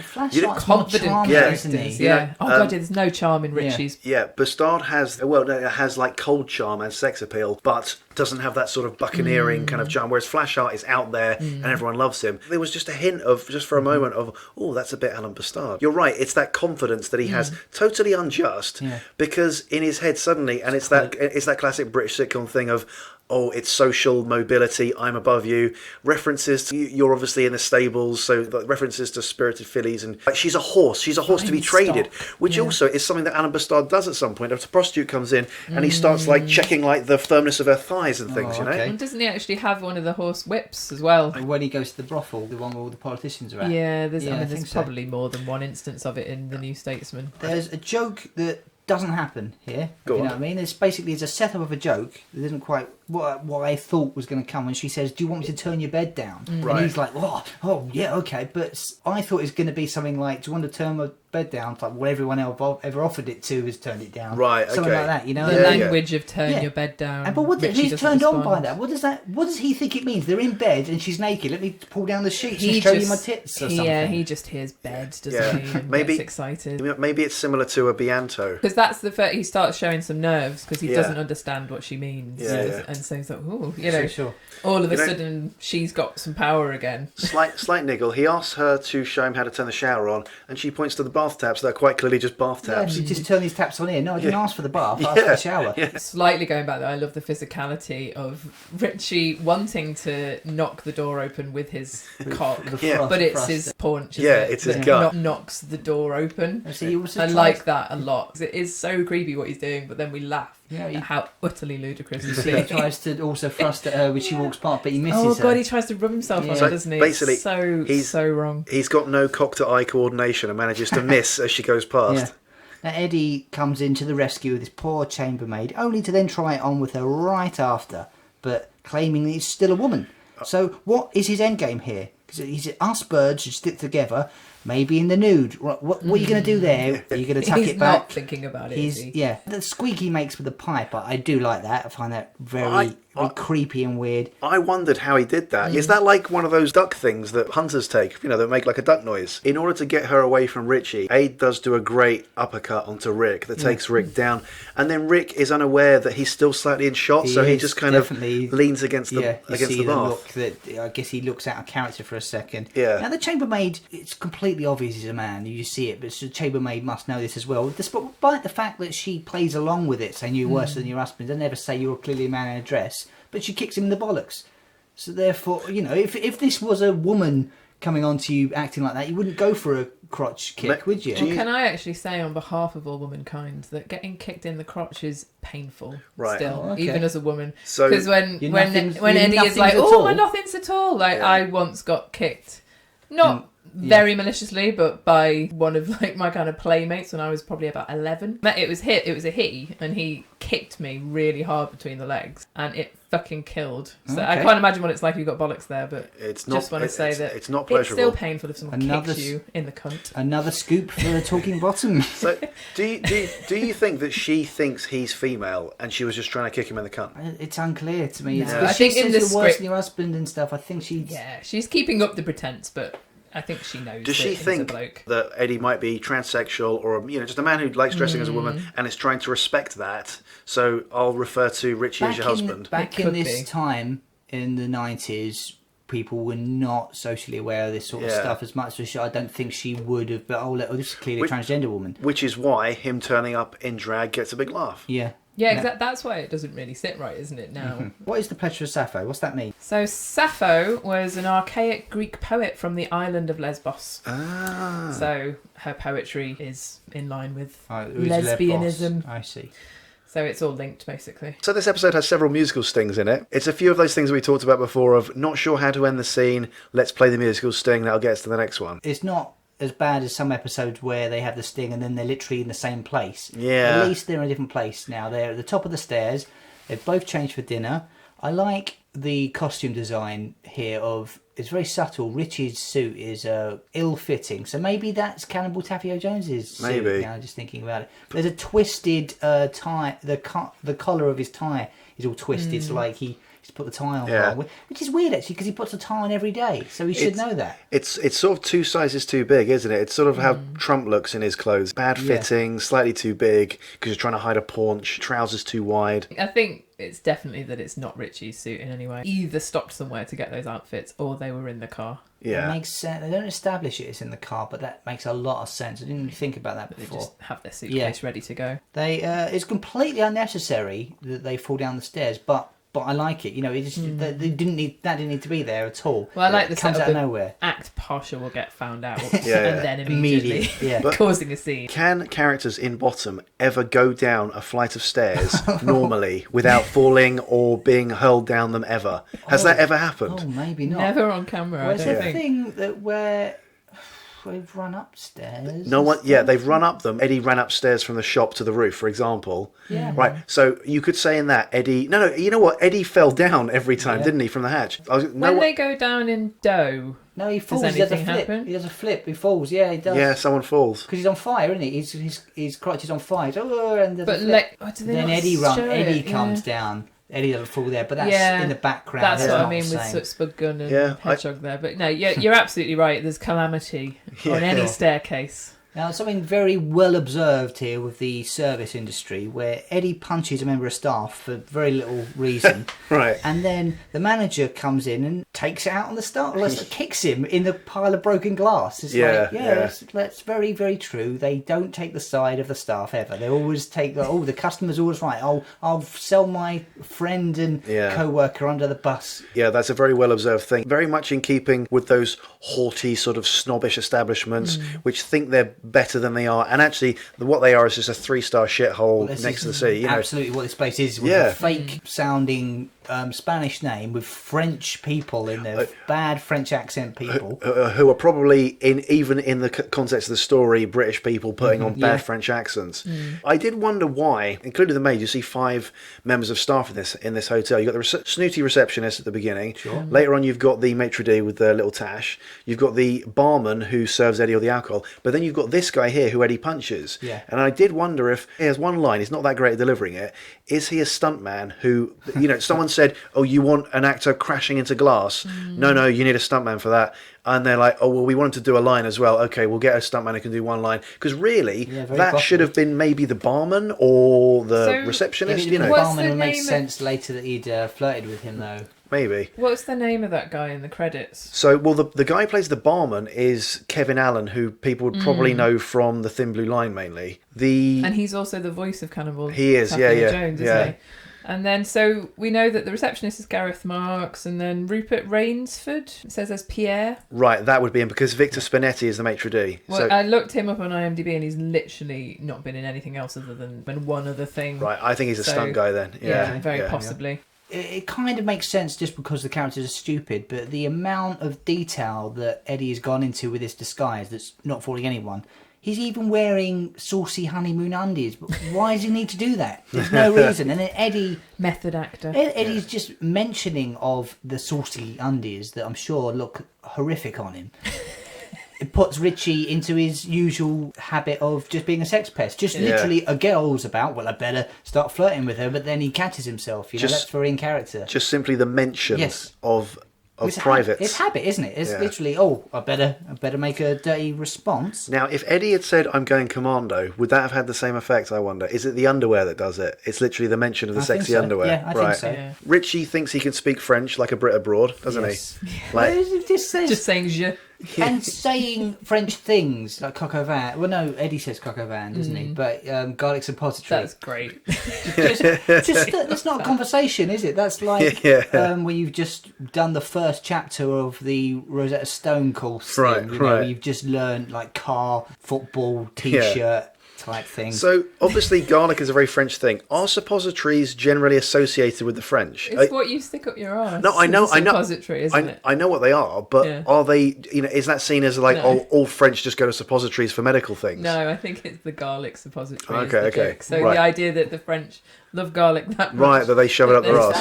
confident character, isn't he? Yeah. There's no charm in Richie's. Yeah, Bastard has like cold charm and sex appeal, but doesn't have that sort of buccaneering kind of charm, whereas Flash Heart is out there and everyone loves him. There was just a hint of, just for a moment, of, that's a bit Alan Bastard. You're right, it's that confidence that he has, totally unjust, because in his head suddenly, and it's that classic British sitcom thing of, it's social mobility, I'm above you. References to you're obviously in the stables, so references to spirited fillies, and she's a horse to be traded, which also is something that Alan Bastard does at some point. If a prostitute comes in and he starts like checking like the firmness of her thighs and things, you know. And doesn't he actually have one of the horse whips as well? When he goes to the brothel, the one where all the politicians are at. Yeah, there's probably more than one instance of it in The New Statesman. There's a joke that doesn't happen here. Go on. You know what I mean? It's a setup of a joke that isn't quite what I thought was going to come when she says, "Do you want me to turn your bed down?" And he's like, "Oh, yeah, okay." But I thought it was going to be something like, "Do you want to turn bed down. It's like what everyone else ever offered it to has turned it down. Right, okay. Something like that, you know? The language of turn your bed down. And, but Richie he's doesn't turned on respond. by that. What does he think it means? They're in bed and she's naked. Let me pull down the sheets and show you my tits or something. Yeah, he just hears bed, doesn't he? And gets excited. Maybe it's similar to a Bianto. Because that's the first, he starts showing some nerves because he doesn't understand what she means. Yeah. And so he's like, oh, you know, Sure. all of a sudden she's got some power again. Slight niggle. He asks her to show him how to turn the shower on, and she points to the bath taps that are quite clearly just bath taps. Yeah, you just turn these taps on here. No, I didn't ask for the bath. I asked for the shower. Yeah. Slightly going back there, I love the physicality of Richie wanting to knock the door open with his cock, but it's his paunch. It's his gut. Knocks the door open. I like that a lot. It is so creepy what he's doing, but then we laugh at how utterly ludicrous he's He being. tries to also thrust at her when she walks past, but he misses her. Oh god, he tries to rub himself on her, doesn't he? Basically, it's so wrong. He's got no cock to eye coordination and manages to miss as she goes past. Now Eddie comes in to the rescue of this poor chambermaid, only to then try it on with her right after, but claiming that he's still a woman. So what is his endgame here? Because he's us birds should stick together, maybe in the nude. What are you going to do there? Are you going to tuck it back? He's not thinking about it, is he? Yeah, the squeak he makes with the pipe, I do like that. I find that very creepy and weird. I wondered how he did that. Is that like one of those duck things that hunters take, that make like a duck noise? In order to get her away from Richie, Aid does do a great uppercut onto Rick that takes Rick down, and then Rick is unaware that he's still slightly in shot, so he just kind of leans against the bath. I guess he looks out of character for a second. Yeah. Now the chambermaid, it's completely obvious he's a man. You see it, but the chambermaid must know this as well. Despite the fact that she plays along with it, saying you're worse than your husband, doesn't ever say you're clearly a man in a dress, but she kicks him in the bollocks. So therefore, if this was a woman coming on to you acting like that, you wouldn't go for a crotch kick, would you? Well, can I actually say on behalf of all womankind that getting kicked in the crotch is painful still, even as a woman. Because when Eddie is like, oh, my nothings at all, like I once got kicked, not very maliciously, but by one of my kind of playmates when I was probably about 11. It was a he, and he kicked me really hard between the legs, and it fucking killed. So I can't imagine what it's like if you've got bollocks there, but it's not pleasurable. It's still painful if someone kicks you in the cunt. Another scoop for the talking bottom. So do you think that she thinks he's female and she was just trying to kick him in the cunt? It's unclear to me. I think in the script, worse than your husband and stuff. I think she's keeping up the pretense, but I think she knows. Does she think that Eddie might be transsexual or just a man who likes dressing as a woman and is trying to respect that? So I'll refer to Richie as your husband. Back in this time in the 90s, people were not socially aware of this sort of stuff as much as I don't think she would have. But this is clearly a transgender woman. Which is why him turning up in drag gets a big laugh. Yeah, exactly. That's why it doesn't really sit right, isn't it, now? Mm-hmm. What is the pleasure of Sappho? What's that mean? So Sappho was an archaic Greek poet from the island of Lesbos. Ah. So her poetry is in line with lesbianism. I see. So it's all linked, basically. So this episode has several musical stings in it. It's a few of those things we talked about before of not sure how to end the scene, let's play the musical sting, that'll get us to the next one. It's not as bad as some episodes where they have the sting and then they're literally in the same place. Yeah. At least they're in a different place now. They're at the top of the stairs. They've both changed for dinner. I like the costume design here it's very subtle. Richie's suit is ill-fitting, so maybe that's Cannonball Taffy O'Jones's suit. Maybe. Now, just thinking about it. There's a twisted tie. The collar of his tie is all twisted, so like he's put the tie on wrong, which is weird actually because he puts a tie on every day, so he should know that. It's sort of 2 sizes too big, isn't it? It's sort of how Trump looks in his clothes. Bad fitting, slightly too big because you're trying to hide a paunch, trousers too wide. I think it's definitely that it's not Richie's suit in any way. Either stopped somewhere to get those outfits or they were in the car. Yeah. It makes sense. They don't establish it's in the car, but that makes a lot of sense. I didn't really think about that before. They just have their suitcase ready to go. It's completely unnecessary that they fall down the stairs, but I like it. They didn't need to be there at all. Well, I like the comes out of nowhere. Act posh will get found out, and then immediately But causing a scene. Can characters in Bottom ever go down a flight of stairs normally without falling or being hurled down them ever? Has that ever happened? Oh, maybe not. Never on camera. Where's the thing that where they've run upstairs? No one. Yeah, they've run up them. Eddie ran upstairs from the shop to the roof, for example. Yeah. Right. So you could say in that Eddie. No. You know what? Eddie fell down every time, didn't he, from the hatch? When they go down in dough, No, he falls. Does He does a anything flip. happen? He does a flip. He falls. Yeah, he does. Yeah, someone falls. Because he's on fire, isn't he? His crotch is on fire. And then Eddie comes down. Eddie doesn't fall there, but that's in the background. That's what I mean with Spud Gun and Hedgehog there. But no, you're absolutely right. There's calamity on any staircase. Now, something very well observed here with the service industry, where Eddie punches a member of staff for very little reason. Right. And then the manager comes in and takes it out on the staff, kicks him in the pile of broken glass. It's that's very, very true. They don't take the side of the staff ever. They always take, the customer's always right. I'll sell my friend and co-worker under the bus. Yeah, that's a very well observed thing. Very much in keeping with those haughty, sort of snobbish establishments which think they're better than they are, and actually what they are is just a 3-star shithole next to the sea. Absolutely what this place is, with a fake sounding Spanish name with French people in there, bad French accent people who are probably even in the context of the story, British people putting on bad French accents. I did wonder why, including the maid. You see 5 members of staff in this hotel. You've got the snooty receptionist at the beginning. Sure. Later on, you've got the maitre d' with the little tash. You've got the barman who serves Eddie all the alcohol. But then you've got this guy here who Eddie punches. Yeah. And I did wonder if he has one line. He's not that great at delivering it. Is he a stuntman who, someone said, "Oh, you want an actor crashing into glass?" No, you need a stuntman for that. And they're like, "Oh, well, we wanted to do a line as well. Okay, we'll get a stuntman who can do one line." Because really, that should have been maybe the barman or the receptionist. The barman would make sense later that he'd flirted with him, though. Maybe. What's the name of that guy in the credits? So, the guy who plays the barman is Kevin Allen, who people would probably know from The Thin Blue Line mainly. And he's also the voice of Cannonball. He is, Taffy O'Jones, isn't he? And then, so we know that the receptionist is Gareth Marks, and then Rupert Rainsford, it says as Pierre. Right, that would be him, because Victor Spinetti is the maitre d'. Well, I looked him up on IMDb, and he's literally not been in anything else other than one other thing. Right, I think he's a stunt guy then. Yeah, very possibly. Yeah. It kind of makes sense just because the characters are stupid, but the amount of detail that Eddie has gone into with this disguise that's not fooling anyone. He's even wearing saucy honeymoon undies. But why does he need to do that? There's no reason. And then Eddie... Method actor. Eddie's just mentioning of the saucy undies that I'm sure look horrific on him. It puts Richie into his usual habit of just being a sex pest. Just literally a girl's about, well, I better start flirting with her, but then he catches himself. That's very in character. Just simply the mention of privates. It's habit, isn't it? It's literally, I better make a dirty response. Now, if Eddie had said, "I'm going commando," would that have had the same effect, I wonder? Is it the underwear that does it? It's literally the mention of the sexy underwear. Yeah, I think so. Yeah. Richie thinks he can speak French like a Brit abroad, doesn't he? Like, just saying je. And saying French things like coq au vin. Well, no, Eddie says coq au vin, doesn't he? But garlic suppository. That's great. That's not a conversation, is it? That's like where you've just done the first chapter of the Rosetta Stone course. Right. You've just learned like car, football, t-shirt. Type thing. So obviously garlic is a very French thing. Are suppositories generally associated with the French? It's what you stick up your arse. No, I know. Suppository, isn't it? I know what they are, but are they? Is that seen as like all French just go to suppositories for medical things? No, I think it's the garlic suppository. Okay. So the idea that the French love garlic that much, right? That they shove it up their arse.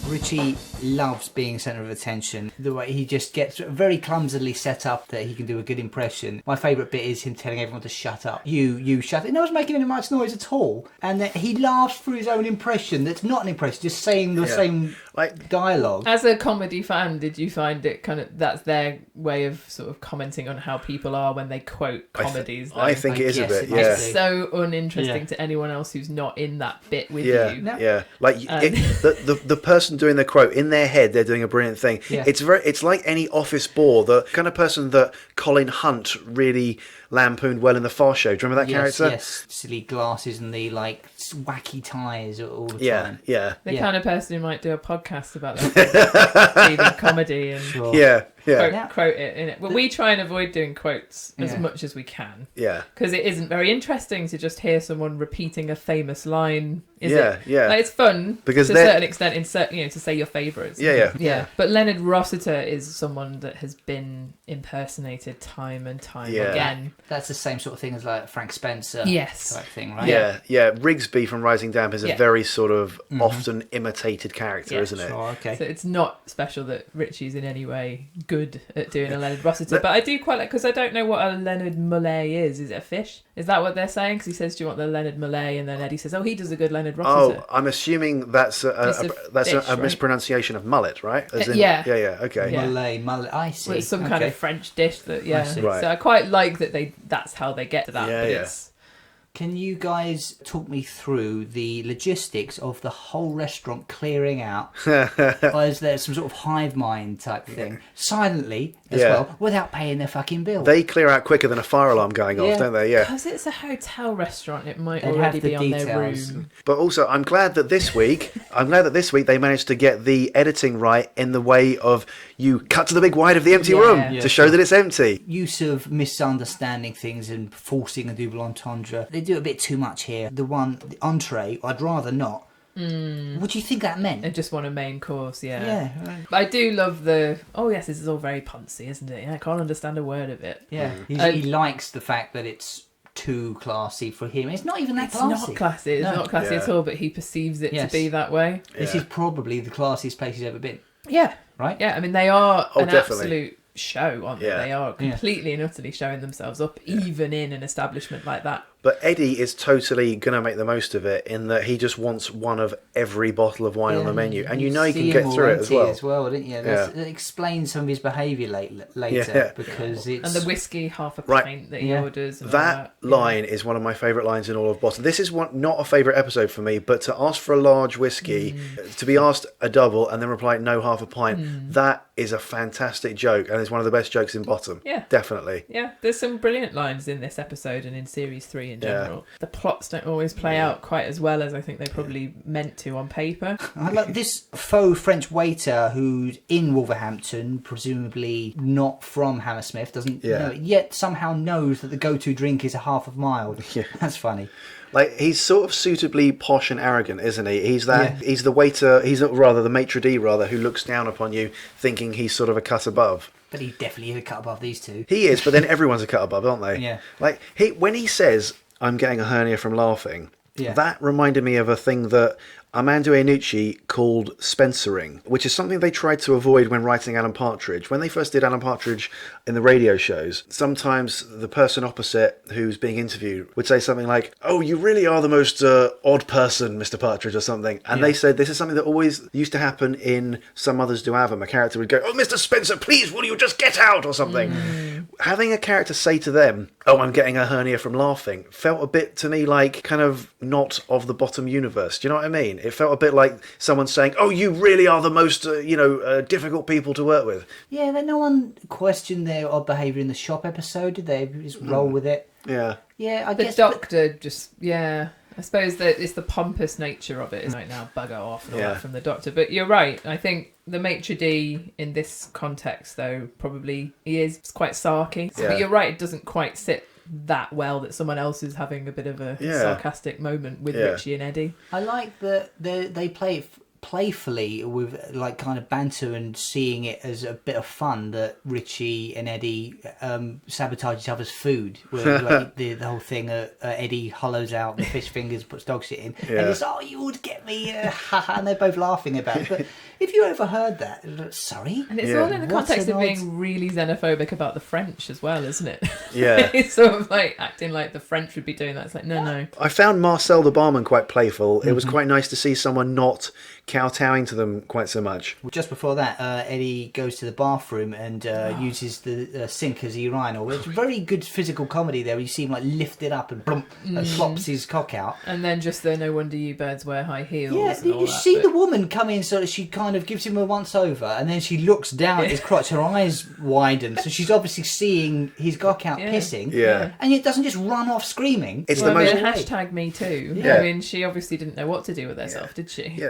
Richie loves being centre of attention. The way he just gets very clumsily set up that he can do a good impression. My favourite bit is him telling everyone to shut up. You shut up. No one's making any much noise at all. And then he laughs through his own impression that's not an impression, just saying the same dialogue. As a comedy fan, did you find it kind of, that's their way of sort of commenting on how people are when they quote comedies? I think it is a bit, It's so uninteresting to anyone else who's not in that bit with you. No. Yeah, like the person doing the quote, in their head they're doing a brilliant thing. It's like any office bore, the kind of person that Colin Hunt really lampooned well in the Far Show. Do you remember that character? Yes, silly glasses and the like wacky ties all the time. The kind of person who might do a podcast about that comedy and quote it in it. But we try and avoid doing quotes as much as we can. Yeah, because it isn't very interesting to just hear someone repeating a famous line. Is it? Yeah. Like, it's fun because to a certain extent, to say your favourites. Yeah. But Leonard Rossiter is someone that has been impersonated time and time again. That's the same sort of thing as like Frank Spencer type thing, right? Yeah. Rigsby from Rising Damp is a very sort of often imitated character, isn't it? Oh, okay. So it's not special that Richie's in any way good at doing a Leonard Rossiter, but I do quite like, because I don't know what a Leonard Malay is. Is it a fish? Is that what they're saying? Because he says, do you want the Leonard Malay? And then Eddie says, oh, he does a good Leonard Rossiter. Oh, I'm assuming that's a mispronunciation of mullet, right? As in, yeah, okay. Yeah. Malay, I see. Well, it's some kind of French dish that, Right. So I quite like that that's how they get to that. It's... Can you guys talk me through the logistics of the whole restaurant clearing out? Or is there some sort of hive mind type thing? Silently, as well, without paying their fucking bill. They clear out quicker than a fire alarm going off, don't they? Yeah. Because it's a hotel restaurant, it might already be on their room. But also, I'm glad that this week they managed to get the editing right in the way of you cut to the big wide of the empty room to show that it's empty. Use of misunderstanding things and forcing a double entendre. They do a bit too much here. The entree, I'd rather not. What do you think that meant? I just want a main course, Right. But I do love this is all very puncy, isn't it? I can't understand a word of it. Yeah. He likes the fact that it's too classy for him. It's not even that classy. It's not classy. It's not classy at all, but he perceives it to be that way. This is probably the classiest place he's ever been. Yeah. Right? Yeah, I mean, they are an definitely. absolute show, aren't they? They are completely and utterly showing themselves up, even in an establishment like that. But Eddie is totally going to make the most of it in that he just wants one of every bottle of wine on the menu. And you know he can get through it as well. Didn't you? That explains some of his behaviour later. Because it's... And the whiskey, half a pint that he orders. And that line is one of my favourite lines in all of Boston. This is not a favourite episode for me, but to ask for a large whiskey, to be asked a double and then reply no, half a pint, that is a fantastic joke. And it's one of the best jokes in Bottom. Yeah. Definitely. Yeah, there's some brilliant lines in this episode and in Series 3 in general. The plots don't always play out quite as well as I think they probably meant to on paper. I like this faux French waiter who's in Wolverhampton, presumably not from Hammersmith, doesn't know it, yet somehow knows that the go-to drink is a half of mild. Yeah. That's funny. Like, he's sort of suitably posh and arrogant, isn't he? He's he's the waiter, the maitre d' who looks down upon you, thinking he's sort of a cut above. But he definitely is a cut above these two. He is, but then everyone's a cut above, aren't they? Yeah. Like, when he says, I'm getting a hernia from laughing, that reminded me of a thing that Armando Iannucci called Spencering, which is something they tried to avoid when writing Alan Partridge. When they first did Alan Partridge in the radio shows, sometimes the person opposite who's being interviewed would say something like, oh, you really are the most odd person, Mr. Partridge, or something. And they said this is something that always used to happen in Some Others Do Have 'Em. A character would go, oh, Mr. Spencer, please, will you just get out, or something. Having a character say to them, oh, I'm getting a hernia from laughing, felt a bit to me like kind of not of the Bottom universe. Do you know what I mean? It felt a bit like someone saying, oh, you really are the most, difficult people to work with. Yeah, no one questioned their odd behaviour in the shop episode, did they? Just roll with it. Yeah. Yeah, I guess... The doctor just, I suppose that it's the pompous nature of it. It's like, now bugger off and all that from the doctor. But you're right. I think the maitre d' in this context, though, probably he is quite sarky. So, but you're right, it doesn't quite sit that well that someone else is having a bit of a sarcastic moment with Richie and Eddie. I like that they play it playfully with like kind of banter and seeing it as a bit of fun that Richie and Eddie sabotage each other's food. Where like, the whole thing, Eddie hollows out the fish fingers, puts dog shit in, and it's you would get me, and they're both laughing about it. But if you overheard that, sorry, and it's all in the context of being really xenophobic about the French as well, isn't it? Yeah, it's sort of like acting like the French would be doing that. It's like no. I found Marcel the barman quite playful. It was quite nice to see someone not kowtowing to them quite so much. Just before that, Eddie goes to the bathroom and uses the sink as a urinal. It's very good physical comedy there. You see him like lift it up and plump, and flops his cock out. And then just the no wonder you birds wear high heels. Yeah, and all you that, see the woman come in so that she kind of gives him a once over, and then she looks down at his crotch. Her eyes widen, so she's obviously seeing his cock out pissing. Yeah, and it doesn't just run off screaming. It's the most hashtag me too. Yeah. I mean, she obviously didn't know what to do with herself, did she? Yeah.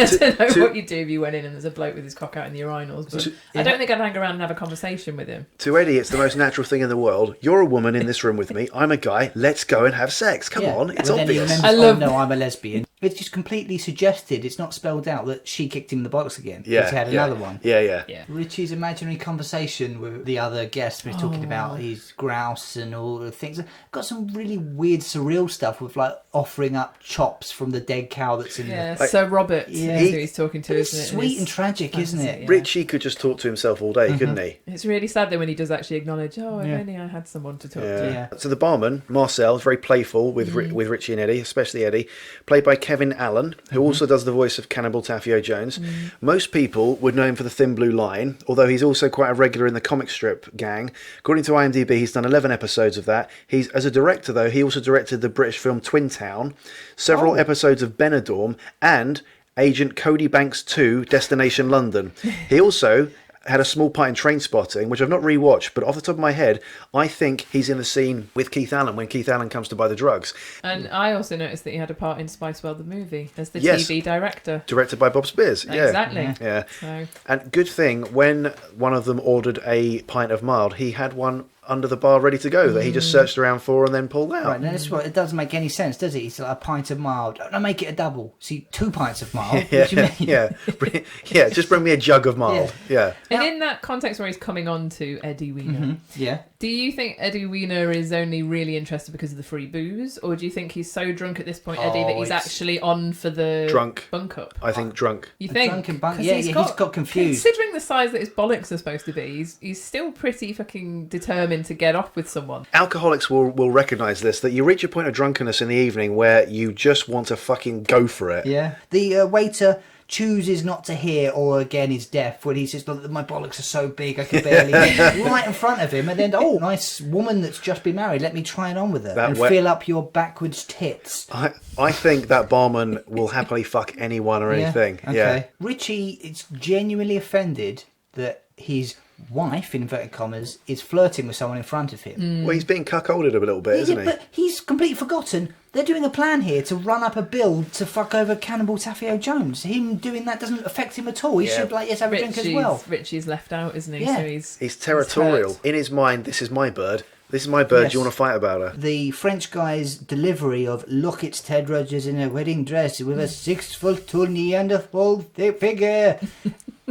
I don't know what you do if you went in and there's a bloke with his cock out in the urinals, but I don't think I'd hang around and have a conversation with him. To Eddie, it's the most natural thing in the world. You're a woman in this room with me. I'm a guy. Let's go and have sex. Come on, it's obvious. I love. No, I'm a lesbian. It's just completely suggested. It's not spelled out that she kicked him in the bollocks again. Yeah, He had another one. Yeah. Richie's imaginary conversation with the other guest was talking about his grouse and all the things. Got some really weird, surreal stuff with like offering up chops from the dead cow that's in there. Yeah, Sir Robert is who he's talking to, isn't it? Sweet and tragic, isn't it? Yeah. Richie could just talk to himself all day, couldn't he? It's really sad though when he does actually acknowledge, if only I had someone to talk to. Yeah. So the barman, Marcel, is very playful with Richie and Eddie, especially Eddie, played by Kevin Allen, who also does the voice of Cannonball Taffy O'Jones. Most people would know him for the Thin Blue Line, although he's also quite a regular in the comic strip gang. According to IMDb, he's done 11 episodes of that. As a director, though, he also directed the British film Twin Town, several episodes of Benidorm, and Agent Cody Banks 2, Destination London. He also had a small part in Trainspotting, which I've not rewatched, but off the top of my head, I think he's in the scene with Keith Allen when Keith Allen comes to buy the drugs. And I also noticed that he had a part in Spice World the movie as the TV director. Directed by Bob Spears. Exactly. Yeah. So. And good thing, when one of them ordered a pint of mild, he had one under the bar ready to go that he just searched around for and then pulled out. Right, now that's what, it doesn't make any sense, does it? It's like a pint of mild. No, make it a double. See, 2 pints of mild. What do you mean? Yeah, just bring me a jug of mild. Yeah. And in that context where he's coming on to Eddie Weiner, do you think Eddie Weiner is only really interested because of the free booze, or do you think he's so drunk at this point, Eddie, that he's actually on for the drunk bunk up? I think drunk. You think? Drunken bunk. Yeah, he's got confused. Considering the size that his bollocks are supposed to be, he's still pretty fucking determined to get off with someone. Alcoholics will recognise this, that you reach a point of drunkenness in the evening where you just want to fucking go for it. Yeah. The waiter chooses not to hear, or again is deaf, when he says, "Look, my bollocks are so big I can barely right in front of him," and then, nice woman that's just been married, let me try it on with her fill up your backwards tits. I think that barman will happily fuck anyone or anything. Okay. Yeah. Richie is genuinely offended that his wife, in inverted commas, is flirting with someone in front of him. Well, he's being cuckolded a little bit, isn't he? But he's completely forgotten they're doing a plan here to run up a bill to fuck over Cannonball Taffy O'Jones. Him doing that doesn't affect him at all. He should have a drink as well. Richie's left out, isn't he? Yeah. So he's territorial. In his mind, this is my bird. This is my bird. Yes. Do you want to fight about her? The French guy's delivery of "Look, it's Ted Rogers in a wedding dress with a 6-foot tall knee and a full figure."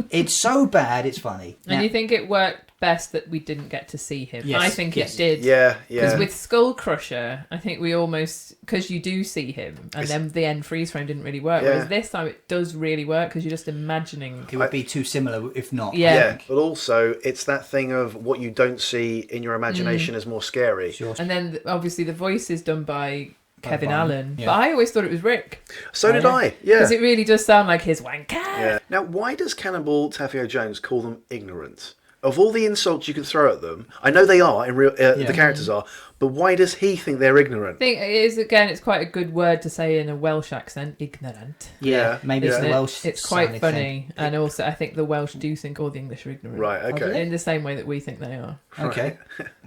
It's so bad, it's funny. And you think it worked best that we didn't get to see him? Yes, I think it did. Yeah. Because with Skull Crusher, I think we almost, because you do see him, and then the end freeze frame didn't really work. Whereas this time it does really work because you're just imagining. It would be too similar if not. Yeah. But also, it's that thing of what you don't see in your imagination is more scary. Sure. And then obviously the voice is done by Kevin Allen, but I always thought it was Rick. So did I, yeah. Because it really does sound like his wanker. Yeah. Now, why does Cannonball Taffy O'Jones call them ignorant? Of all the insults you can throw at them, I know they are, in real, the characters are, but why does he think they're ignorant? I think it is, again, it's quite a good word to say in a Welsh accent, ignorant. Yeah, maybe it's the Welsh. It's quite funny, and also I think the Welsh do think all the English are ignorant. Right, okay. In the same way that we think they are. Okay.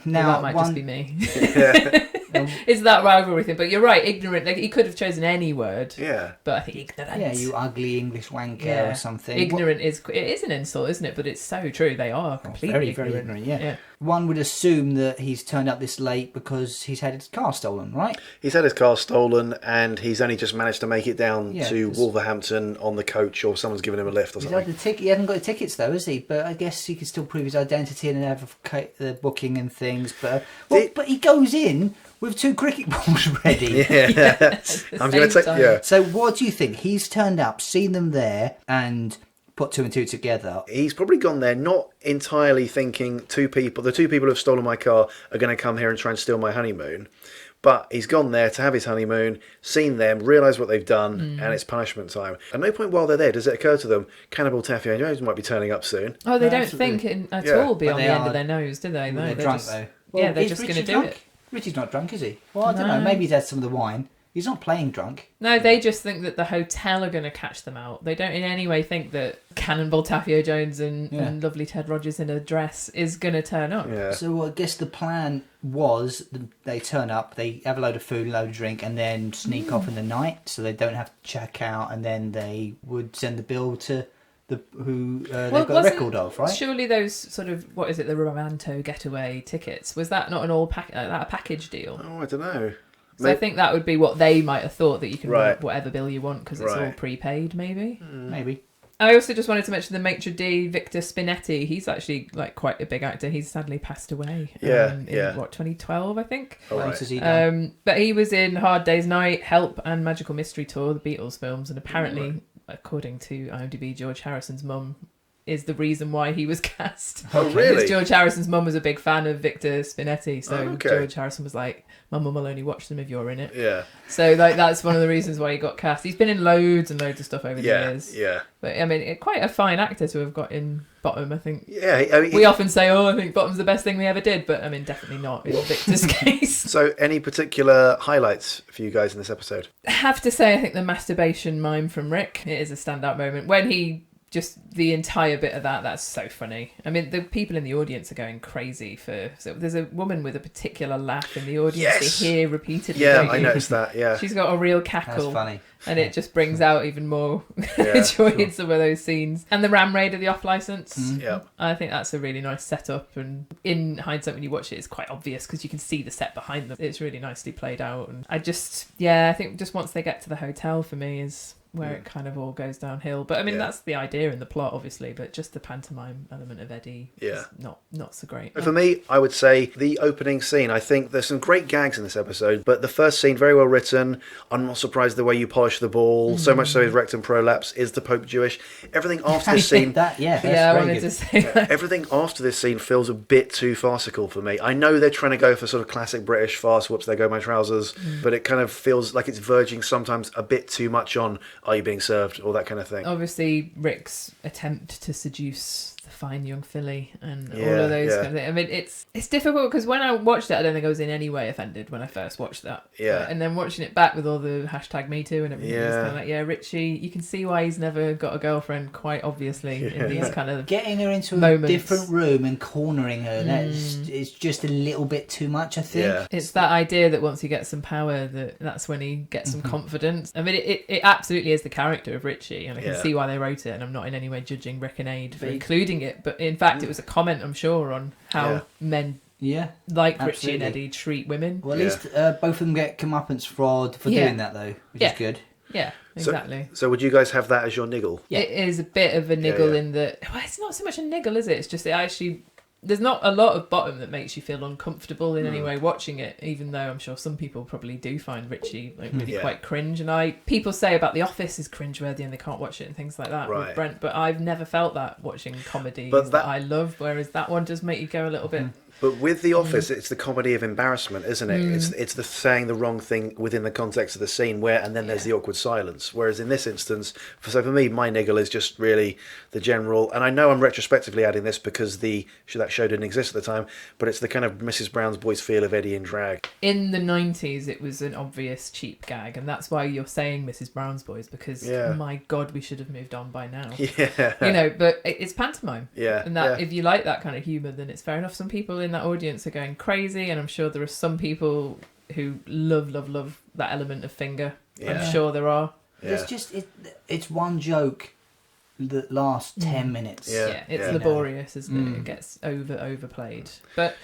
Now that might just be me. It's that rivalry thing, but you're right, ignorant. Like, he could have chosen any word. Yeah. But I think ignorant. Yeah, you ugly English wanker or something. Ignorant it is an insult, isn't it? But it's so true. They are completely very ignorant. Yeah. One would assume that he's turned up this late because he's had his car stolen, right? He's had his car stolen, and he's only just managed to make it down to Wolverhampton on the coach, or someone's given him a lift or something. He hasn't got the tickets though, has he? But I guess he can still prove his identity and have the booking and things. But but he goes in with 2 cricket balls ready. I'm going to take. So what do you think? He's turned up, seen them there, and put 2 and 2 together. He's probably gone there not entirely thinking the two people who have stolen my car are going to come here and try and steal my honeymoon. But he's gone there to have his honeymoon, seen them, realised what they've done, and it's punishment time. At no point while they're there does it occur to them, Cannonball Taffy O'Jones might be turning up soon. Oh, they don't think at all beyond the end of their nose, do they? No, they're drunk though. Well, they're just going to do it. Richie's not drunk, is he? Well, I don't know. Maybe he's had some of the wine. He's not playing drunk. No, they just think that the hotel are going to catch them out. They don't in any way think that Cannonball Taffy O'Jones and lovely Ted Rogers in a dress is going to turn up. Yeah. So I guess the plan was they turn up, they have a load of food, a load of drink, and then sneak off in the night so they don't have to check out, and then they would send the bill to they've got a record of, right? Surely those sort of, what is it, the Romanto getaway tickets, was that not an a package deal? Oh, I don't know. So I think that would be what they might have thought, that you can Right. run whatever bill you want because it's all prepaid, maybe. Maybe. I also just wanted to mention the Maitre d', Victor Spinetti. He's actually like quite a big actor. He's sadly passed away. In 2012, I think. Oh, What right. else has he done? But he was in Hard Day's Night, Help, and Magical Mystery Tour, the Beatles films, and apparently, according to IMDb, George Harrison's mum is the reason why he was cast. Oh, really? Because George Harrison's mum was a big fan of Victor Spinetti, so George Harrison was like, my mum will only watch them if you're in it. Yeah. So like that's one of the reasons why he got cast. He's been in loads and loads of stuff over the Yeah. years. Yeah. But I mean, quite a fine actor to have got in Bottom, I think. Yeah. I mean, We often say, I think Bottom's the best thing we ever did, but I mean, definitely not in Victor's case. So, any particular highlights for you guys in this episode? I have to say, I think the masturbation mime from Rick, it is a standout moment. When he, just the entire bit of that's so funny. I mean, the people in the audience are going crazy so there's a woman with a particular laugh in the audience they hear repeatedly. Yeah, I noticed that, yeah. She's got a real cackle. That's funny. And it just brings out even more joy in some of those scenes. And the Ram Raider, the off-licence. Yeah. I think that's a really nice setup. And in hindsight, when you watch it, it's quite obvious because you can see the set behind them. It's really nicely played out. And I think just once they get to the hotel, for me, is where it kind of all goes downhill. But I mean, that's the idea in the plot, obviously. But just the pantomime element of Eddie is not so great. For me, I would say the opening scene. I think there's some great gags in this episode, but the first scene, very well written. I'm not surprised the way you polish the ball. So much so his rectum prolapse. Is the Pope Jewish? Everything after this scene... I wanted to say that. Everything after this scene feels a bit too farcical for me. I know they're trying to go for sort of classic British farce, whoops, there go my trousers, but it kind of feels like it's verging sometimes a bit too much on, are you being served, all that kind of thing. Obviously, Rick's attempt to seduce the fine young filly and all of those kind of things. I mean, it's difficult because when I watched it, I don't think I was in any way offended when I first watched that. Yeah. And then watching it back with all the hashtag Me Too and everything, it's kind of like, Richie, you can see why he's never got a girlfriend, quite obviously, in these kind of getting her into moments. A different room and cornering her, it's just a little bit too much, I think. Yeah. It's that idea that once he gets some power, that's when he gets some confidence. I mean, it absolutely is the character of Richie, and I can see why they wrote it, and I'm not in any way judging Rick and Aid for including it, but in fact it was a comment, I'm sure, on how men like Richie and Eddie treat women. Well, at least both of them get comeuppance for doing that, though, which is good. Yeah, exactly. So would you guys have that as your niggle? It is a bit of a niggle in that, well, it's not so much a niggle, is it? It's just there's not a lot of Bottom that makes you feel uncomfortable in any way watching it, even though I'm sure some people probably do find Richie really quite cringe. And people say about The Office is cringeworthy and they can't watch it and things like that with Brent, but I've never felt that watching comedies that I love, whereas that one does make you go a little bit... But with The Office, it's the comedy of embarrassment, isn't it? It's the saying the wrong thing within the context of the scene, and then there's the awkward silence. Whereas in this instance, for me, my niggle is just really the general. And I know I'm retrospectively adding this because that show didn't exist at the time, but it's the kind of Mrs. Brown's Boys feel of Eddie in drag. In the 90s, it was an obvious cheap gag, and that's why you're saying Mrs. Brown's Boys, because my God, we should have moved on by now. Yeah, but it's pantomime. Yeah, and if you like that kind of humour, then it's fair enough. Some people in that audience are going crazy, and I'm sure there are some people who love that element of finger. I'm sure there are. It's one joke that lasts 10 minutes. It's laborious, isn't it? It gets overplayed, but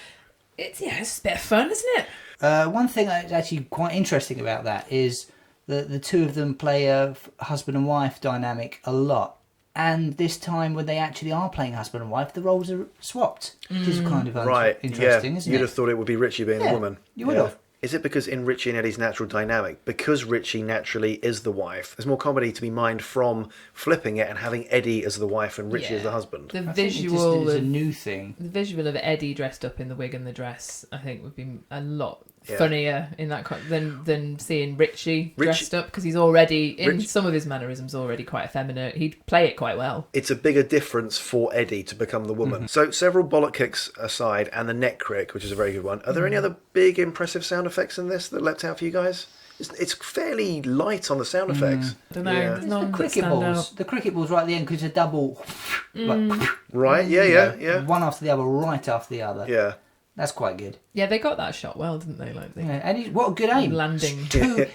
it's a bit of fun, isn't it? One thing that's actually quite interesting about that is that the two of them play a husband and wife dynamic a lot. And this time, when they actually are playing husband and wife, the roles are swapped, which is kind of interesting, isn't it? You'd have thought it would be Richie being the woman. You would have. Is it because in Richie and Eddie's natural dynamic, because Richie naturally is the wife, there's more comedy to be mined from flipping it and having Eddie as the wife and Richie as the husband? The visual is a new thing. The visual of Eddie dressed up in the wig and the dress, I think, would be a lot funnier in that than seeing Richie dressed up, because he's already in some of his mannerisms already quite effeminate. He'd play it quite well. It's a bigger difference for Eddie to become the woman. So several bollock kicks aside and the neck crick, which is a very good one. Are there any other big impressive sound effects in this that leapt out for you guys? It's fairly light on the sound effects. I don't know. There's none the cricket balls. The cricket balls right at the end, because it's a double. Right? Yeah. One after the other, right after the other. Yeah. That's quite good. Yeah, they got that shot well, didn't they? Like, And what a good aim. Landing.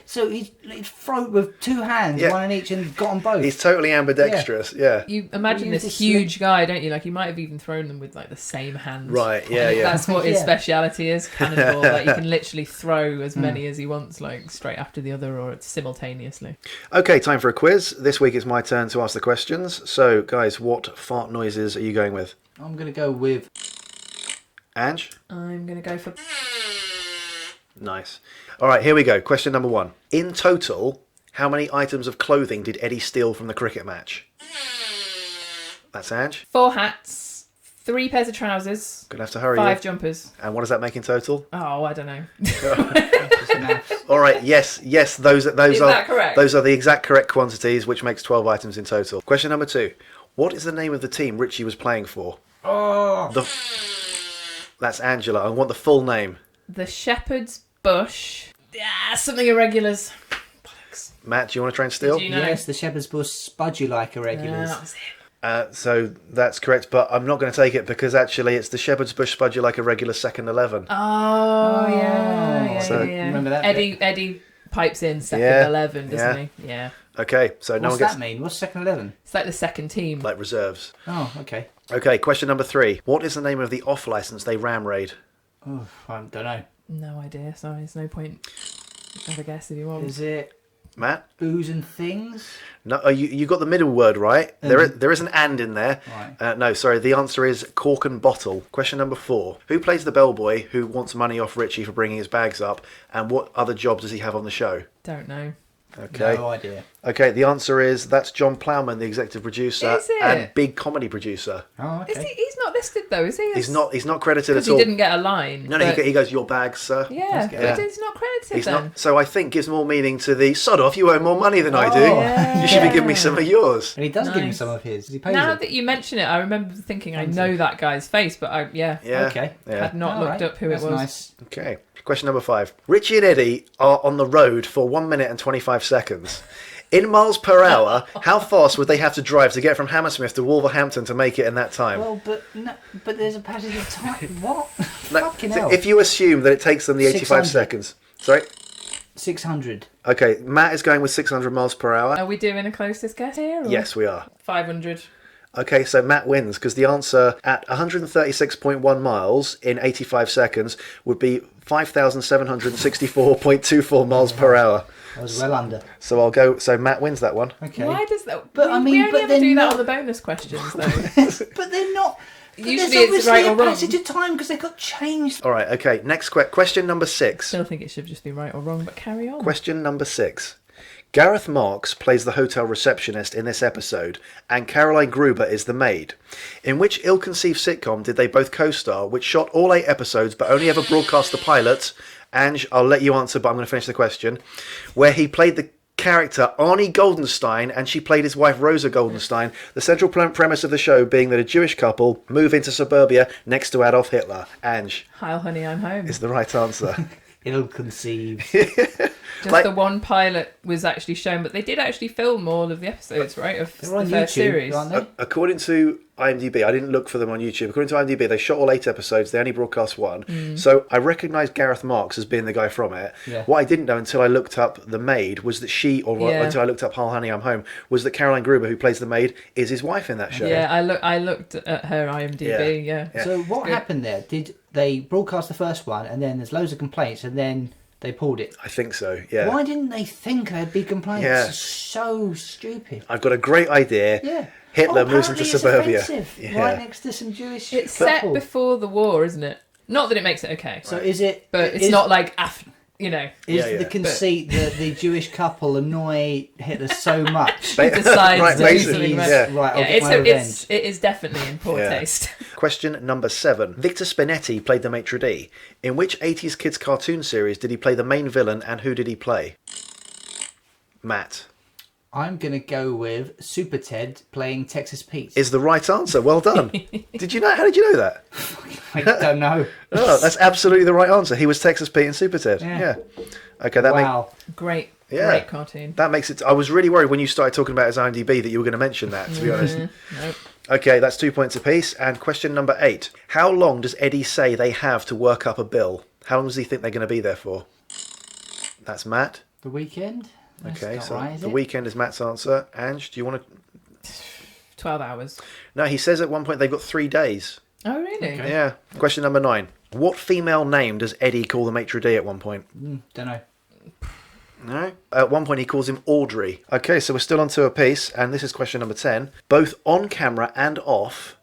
So he threw with 2 hands, one in each, and got them both. He's totally ambidextrous, yeah. You imagine this huge guy, don't you? Like, he might have even thrown them with, like, the same hand. Right, yeah. That's what his speciality is, cannonball. Like, he can literally throw as many as he wants, like, straight after the other or simultaneously. Okay, time for a quiz. This week it's my turn to ask the questions. So, guys, what fart noises are you going with? I'm going to go with... Ange? I'm going to go for... Nice. All right, here we go. Question number 1. In total, how many items of clothing did Eddie steal from the cricket match? That's Ange. 4 hats, 3 pairs of trousers. Gonna have to hurry. 5 jumpers. And what does that make in total? Oh, I don't know. All right, yes, those Is are that correct? Those are the exact correct quantities, which makes 12 items in total. Question number 2. What is the name of the team Richie was playing for? That's Angela. I want the full name. The Shepherd's Bush. Something Irregulars. Bollocks. Matt, do you want to try and steal? Did you know? Yes, the Shepherd's Bush Spudulike Irregulars. That was it. So that's correct, but I'm not going to take it because actually it's the Shepherd's Bush Spudulike Irregular second 11. Oh, yeah. So, remember that Eddie pipes in second 11, doesn't he? Yeah. Okay, so no What's one gets... that mean? What's second 11? It's like the second team. Like reserves. Oh, okay. Okay, question number 3. What is the name of the off-licence they ram raid? Oh, I don't know. No idea. Sorry, there's no point. Have a guess if you want. Is it Matt? booze and things? No, you got the middle word right. There is an and in there. Right. No, sorry. The answer is cork and bottle. Question number 4. Who plays the bellboy who wants money off Richie for bringing his bags up? And what other job does he have on the show? Don't know. Okay. No idea. Okay, the answer is that's John Plowman, the executive producer Is it? and big comedy producer. Oh, okay. He's not listed though, is he? He's not credited Because at all. he didn't get a line. No, but... he goes, your bags, sir. Yeah, Yeah. but he's not credited He's then. not. So I think gives more meaning to the sod off. You owe more money than I do. yeah. You should be giving me some of yours. And he does give him Nice. some of his. He pays Now him. that you mention it, I remember thinking I know that guy's face, but Yeah. Okay. Yeah. had not All looked right. up who That's it was. Nice. Okay. Question number 5. Richie and Eddie are on the road for 1 minute and 25 seconds. In miles per hour, how fast would they have to drive to get from Hammersmith to Wolverhampton to make it in that time? Well, but there's a passage of time. What? No, Fucking so hell. if you assume that it takes them the 85 600. seconds. Sorry? 600. Okay, Matt is going with 600 miles per hour. Are we doing a closest guess here? Or? Yes, we are. 500. Okay, so Matt wins because the answer at 136.1 miles in 85 seconds would be 5,764.24 miles per hour. I was well under. So I'll go. So Matt wins that one. Okay. Why does that? But, we, I mean, we only but ever they're do that not- on the bonus questions, though. But they're not. But Usually there's it's obviously right a or wrong. passage of time because they got changed. All right. Okay. Next question number 6. Still think it should just be right or wrong, but carry on. Question number 6. Gareth Marks plays the hotel receptionist in this episode, and Caroline Gruber is the maid. In which ill-conceived sitcom did they both co-star, which shot all 8 episodes but only ever broadcast the pilot? Ange, I'll let you answer, but I'm going to finish the question. Where he played the character Arnie Goldenstein and she played his wife Rosa Goldenstein, the central premise of the show being that a Jewish couple move into suburbia next to Adolf Hitler. Ange Heil, honey, I'm home. is the right answer. Ill-conceived. Just like- the one pilot was actually shown, but they did actually film all of the episodes, right? Of They're the on first YouTube, series. aren't they? According to IMDb, I didn't look for them on YouTube. According to IMDb, they shot all 8 episodes. They only broadcast 1. So I recognised Gareth Marks as being the guy from it. Yeah. What I didn't know until I looked up the maid was that until I looked up Hi Honey, I'm Home, was that Caroline Gruber, who plays the maid, is his wife in that show. Yeah, I looked at her IMDb. Yeah. So what happened there? Did they broadcast the first one and then there's loads of complaints and then they pulled it? I think so, yeah. Why didn't they think there'd be complaints? Yeah. It's so stupid. I've got a great idea. Yeah. Hitler moves apparently into it's suburbia. offensive, Yeah. right next to some Jewish It's couple. set before the war, isn't it? Not that it makes it okay, So is it? but it's is- not like after, you know. Is Yeah, the yeah. conceit that the Jewish couple annoy Hitler so much? Ba- Decides right, to basically, easily yeah. Right, I'll Yeah, get my revenge. it is definitely in poor Yeah. taste. Question number 7. Victor Spinetti played the Maitre d'. In which 80s kids cartoon series did he play the main villain and who did he play? Matt. I'm going to go with Super Ted playing Texas Pete. Is the right answer. Well done. Did you know? How did you know that? I don't know. Oh, that's absolutely the right answer. He was Texas Pete and Super Ted. Yeah. Okay, Wow. Great that cartoon. makes it. I was really worried when you started talking about his IMDb that you were going to mention that. To be honest. Nope. Okay, that's 2 points apiece. And question number 8. How long does Eddie say they have to work up a bill? How long does he think they're going to be there for? That's Matt. The weekend? Okay, so right, the weekend is Matt's answer. Ange, do you want to... 12 hours. No, he says at one point they've got 3 days. Oh, really? Okay. Yeah. Question number 9. What female name does Eddie call the maitre d' at one point? Don't know. No. At one point he calls him Audrey. Okay, so we're still on 2 apiece, and this is question number 10. Both on camera and off,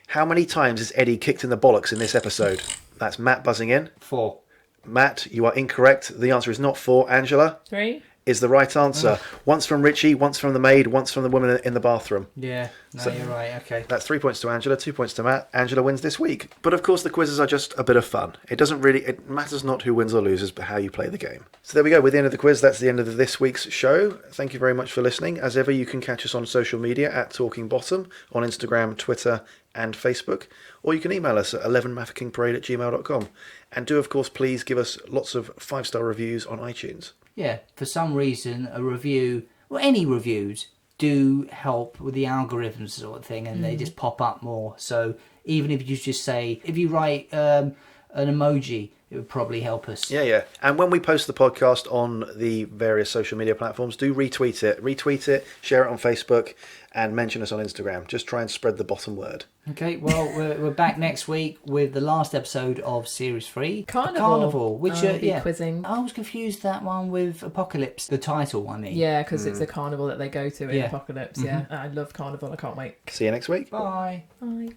how many times is Eddie kicked in the bollocks in this episode? That's Matt buzzing in. 4. Matt, you are incorrect. The answer is not 4. Angela? 3. Is the right answer. Once from Richie, once from the maid, once from the woman in the bathroom. Yeah, no, you're right, okay. That's 3 points to Angela, 2 points to Matt. Angela wins this week. But of course the quizzes are just a bit of fun. It matters not who wins or loses, but how you play the game. So there we go, with the end of the quiz, that's the end of this week's show. Thank you very much for listening. As ever, you can catch us on social media at Talking Bottom, on Instagram, Twitter and Facebook, or you can email us at 11mafekkingparade@gmail.com. And do, of course, please give us lots of 5-star reviews on iTunes. Yeah, for some reason, a review, or any reviews, do help with the algorithms sort of thing, and they just pop up more. So even if you just say, if you write an emoji, it would probably help us. Yeah. And when we post the podcast on the various social media platforms, do retweet it, share it on Facebook, and mention us on Instagram. Just try and spread the bottom word. Okay, well, we're back next week with the last episode of Series 3. Carnival. Which, quizzing. I was confused that one with Apocalypse, the title, I mean. Yeah, because it's a carnival that they go to in Apocalypse, I love Carnival, I can't wait. See you next week. Bye. Bye.